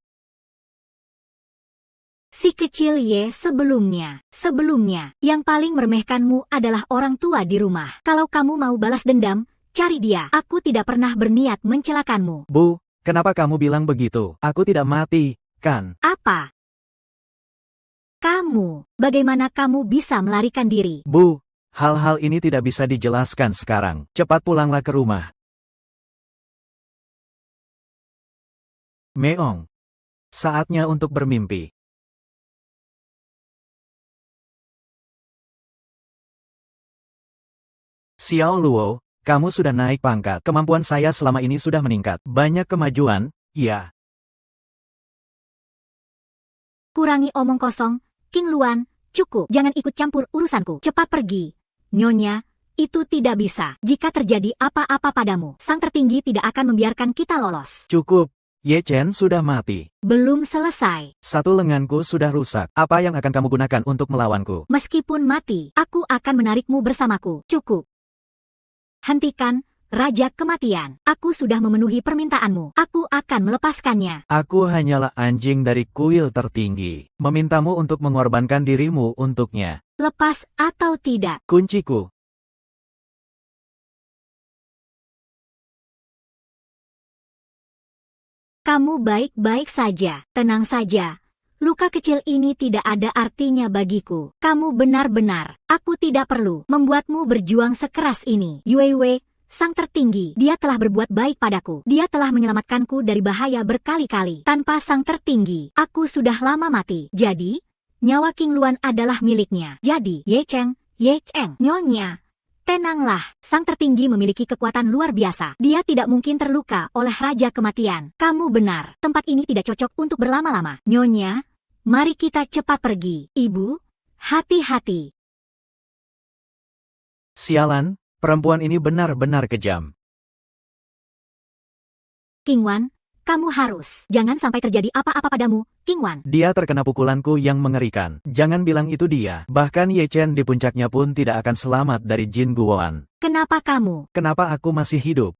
Si kecil Ye sebelumnya, yang paling meremehkanmu adalah orang tua di rumah. Kalau kamu mau balas dendam, cari dia. Aku tidak pernah berniat mencelakanmu. Bu, kenapa kamu bilang begitu? Aku tidak mati, kan? Apa? Bagaimana kamu bisa melarikan diri? Bu, hal-hal ini tidak bisa dijelaskan sekarang. Cepat pulanglah ke rumah. Meong. Saatnya untuk bermimpi. Xiao Luo, kamu sudah naik pangkat. Kemampuan saya selama ini sudah meningkat. Banyak kemajuan, ya. Kurangi omong kosong, King Luan, cukup. Jangan ikut campur urusanku. Cepat pergi. Nyonya, itu tidak bisa. Jika terjadi apa-apa padamu, sang tertinggi tidak akan membiarkan kita lolos. Cukup. Ye Chen sudah mati. Belum selesai. Satu lenganku sudah rusak. Apa yang akan kamu gunakan untuk melawanku? Meskipun mati, aku akan menarikmu bersamaku. Cukup. Hentikan, Raja Kematian. Aku sudah memenuhi permintaanmu. Aku akan melepaskannya. Aku hanyalah anjing dari kuil tertinggi. Memintamu untuk mengorbankan dirimu untuknya. Lepas atau tidak? Kunciku. Kamu baik-baik saja. Tenang saja. Luka kecil ini tidak ada artinya bagiku. Kamu benar-benar. Aku tidak perlu membuatmu berjuang sekeras ini. Yue Wei, sang tertinggi, dia telah berbuat baik padaku. Dia telah menyelamatkanku dari bahaya berkali-kali. Tanpa sang tertinggi, aku sudah lama mati. Jadi, nyawa King Luan adalah miliknya. Jadi, Ye Chen, Nyonya, tenanglah. Sang tertinggi memiliki kekuatan luar biasa. Dia tidak mungkin terluka oleh Raja Kematian. Kamu benar. Tempat ini tidak cocok untuk berlama-lama. Nyonya, mari kita cepat pergi. Ibu, hati-hati. Sialan, perempuan ini benar-benar kejam. King Wan, kamu harus. Jangan sampai terjadi apa-apa padamu, King Wan. Dia terkena pukulanku yang mengerikan. Jangan bilang itu dia. Bahkan Ye Chen di puncaknya pun tidak akan selamat dari Jin Guoan. Kenapa kamu? Kenapa aku masih hidup?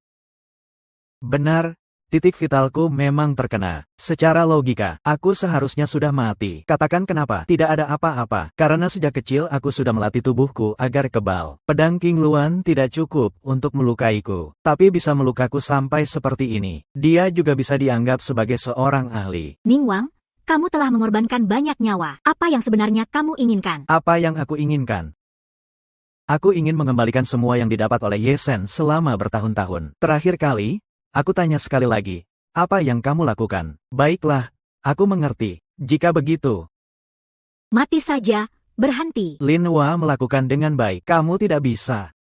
Benar, titik vitalku memang terkena. Secara logika, aku seharusnya sudah mati. Katakan kenapa? Tidak ada apa-apa. Karena sejak kecil aku sudah melatih tubuhku agar kebal. Pedang King Luan tidak cukup untuk melukaiku, tapi bisa melukaku sampai seperti ini. Dia juga bisa dianggap sebagai seorang ahli. Ning Wang, kamu telah mengorbankan banyak nyawa. Apa yang sebenarnya kamu inginkan? Apa yang aku inginkan? Aku ingin mengembalikan semua yang didapat oleh Ye Shen selama bertahun-tahun. Terakhir kali, aku tanya sekali lagi, apa yang kamu lakukan? Baiklah, aku mengerti. Jika begitu, mati saja, berhenti. Lin Hua melakukan dengan baik. Kamu tidak bisa.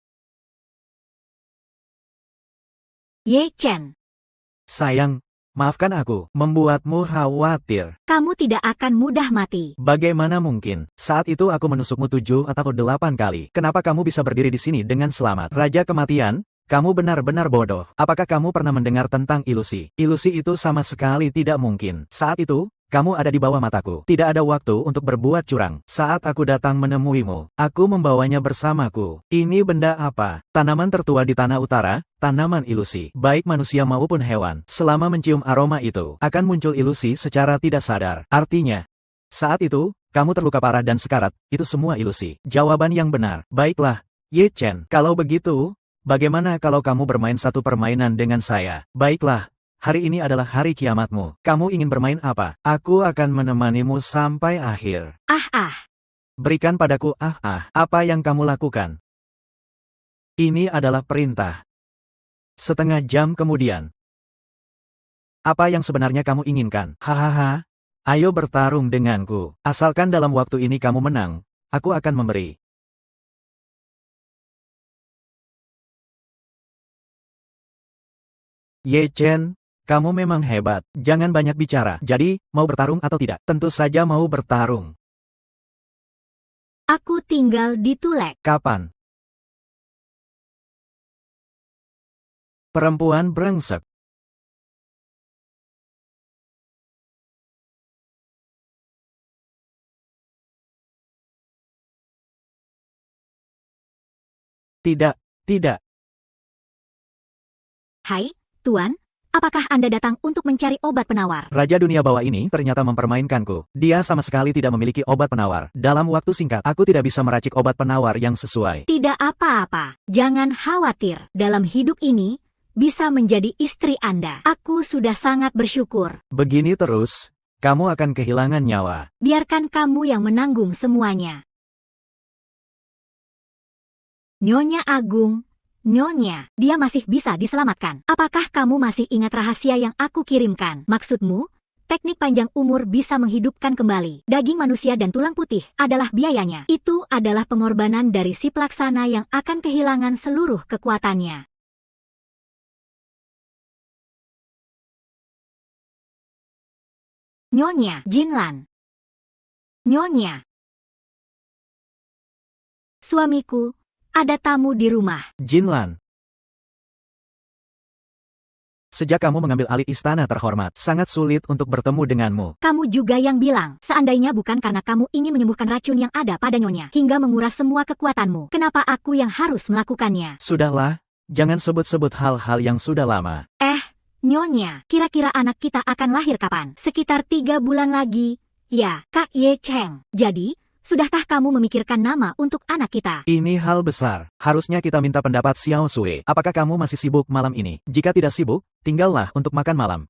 Ye Chen, Sayang, maafkan aku, membuatmu khawatir. kamu tidak akan mudah mati. Bagaimana mungkin? Saat itu aku menusukmu 7 atau 8 kali. Kenapa kamu bisa berdiri di sini dengan selamat? Raja Kematian, kamu benar-benar bodoh. Apakah kamu pernah mendengar tentang ilusi? Ilusi itu sama sekali tidak mungkin. Saat itu, kamu ada di bawah mataku. Tidak ada waktu untuk berbuat curang. Saat aku datang menemuimu, aku membawanya bersamaku. Ini benda apa? Tanaman tertua di tanah utara, tanaman ilusi. Baik manusia maupun hewan, selama mencium aroma itu, akan muncul ilusi secara tidak sadar. Artinya, saat itu, kamu terluka parah dan sekarat, itu semua ilusi. Jawaban yang benar. Baiklah, Ye Chen, kalau begitu, Bagaimana kalau kamu bermain satu permainan dengan saya? Baiklah, hari ini adalah hari kiamatmu. Kamu ingin bermain apa? Aku akan menemanimu sampai akhir. Berikan padaku apa yang kamu lakukan? Ini adalah perintah. Setengah jam kemudian. Apa yang sebenarnya kamu inginkan? Hahaha. Ayo bertarung denganku. Asalkan dalam waktu ini kamu menang, aku akan memberi. Ye Chen, kamu memang hebat. Jangan banyak bicara. Jadi, mau bertarung atau tidak? Tentu saja mau bertarung. Aku tinggal di Tulek. Kapan? Perempuan brengsek. Tidak, tidak. Hai, Tuan. Apakah Anda datang untuk mencari obat penawar? Raja dunia bawah ini ternyata mempermainkanku. Dia sama sekali tidak memiliki obat penawar. Dalam waktu singkat, aku tidak bisa meracik obat penawar yang sesuai. Tidak apa-apa. Jangan khawatir. Dalam hidup ini, bisa menjadi istri Anda. Aku sudah sangat bersyukur. Begini terus, kamu akan kehilangan nyawa. Biarkan kamu yang menanggung semuanya. Nyonya Agung, Nyonya, dia masih bisa diselamatkan. Apakah kamu masih ingat rahasia yang aku kirimkan? Maksudmu, teknik panjang umur bisa menghidupkan kembali. Daging manusia dan tulang putih adalah biayanya. Itu adalah pengorbanan dari si pelaksana yang akan kehilangan seluruh kekuatannya. Nyonya Jinlan. Nyonya. Suamiku, ada tamu di rumah. Jinlan. Sejak kamu mengambil alih istana terhormat, sangat sulit untuk bertemu denganmu. Kamu juga yang bilang, seandainya bukan karena kamu ingin menyembuhkan racun yang ada pada Nyonya, hingga menguras semua kekuatanmu, kenapa aku yang harus melakukannya? Sudahlah, jangan sebut-sebut hal-hal yang sudah lama. Nyonya, kira-kira anak kita akan lahir kapan? Sekitar 3 bulan lagi. Ya, Kak Ye Cheng. Jadi, sudahkah kamu memikirkan nama untuk anak kita? Ini hal besar. Harusnya kita minta pendapat Xiao Sui. Apakah kamu masih sibuk malam ini? Jika tidak sibuk, tinggallah untuk makan malam.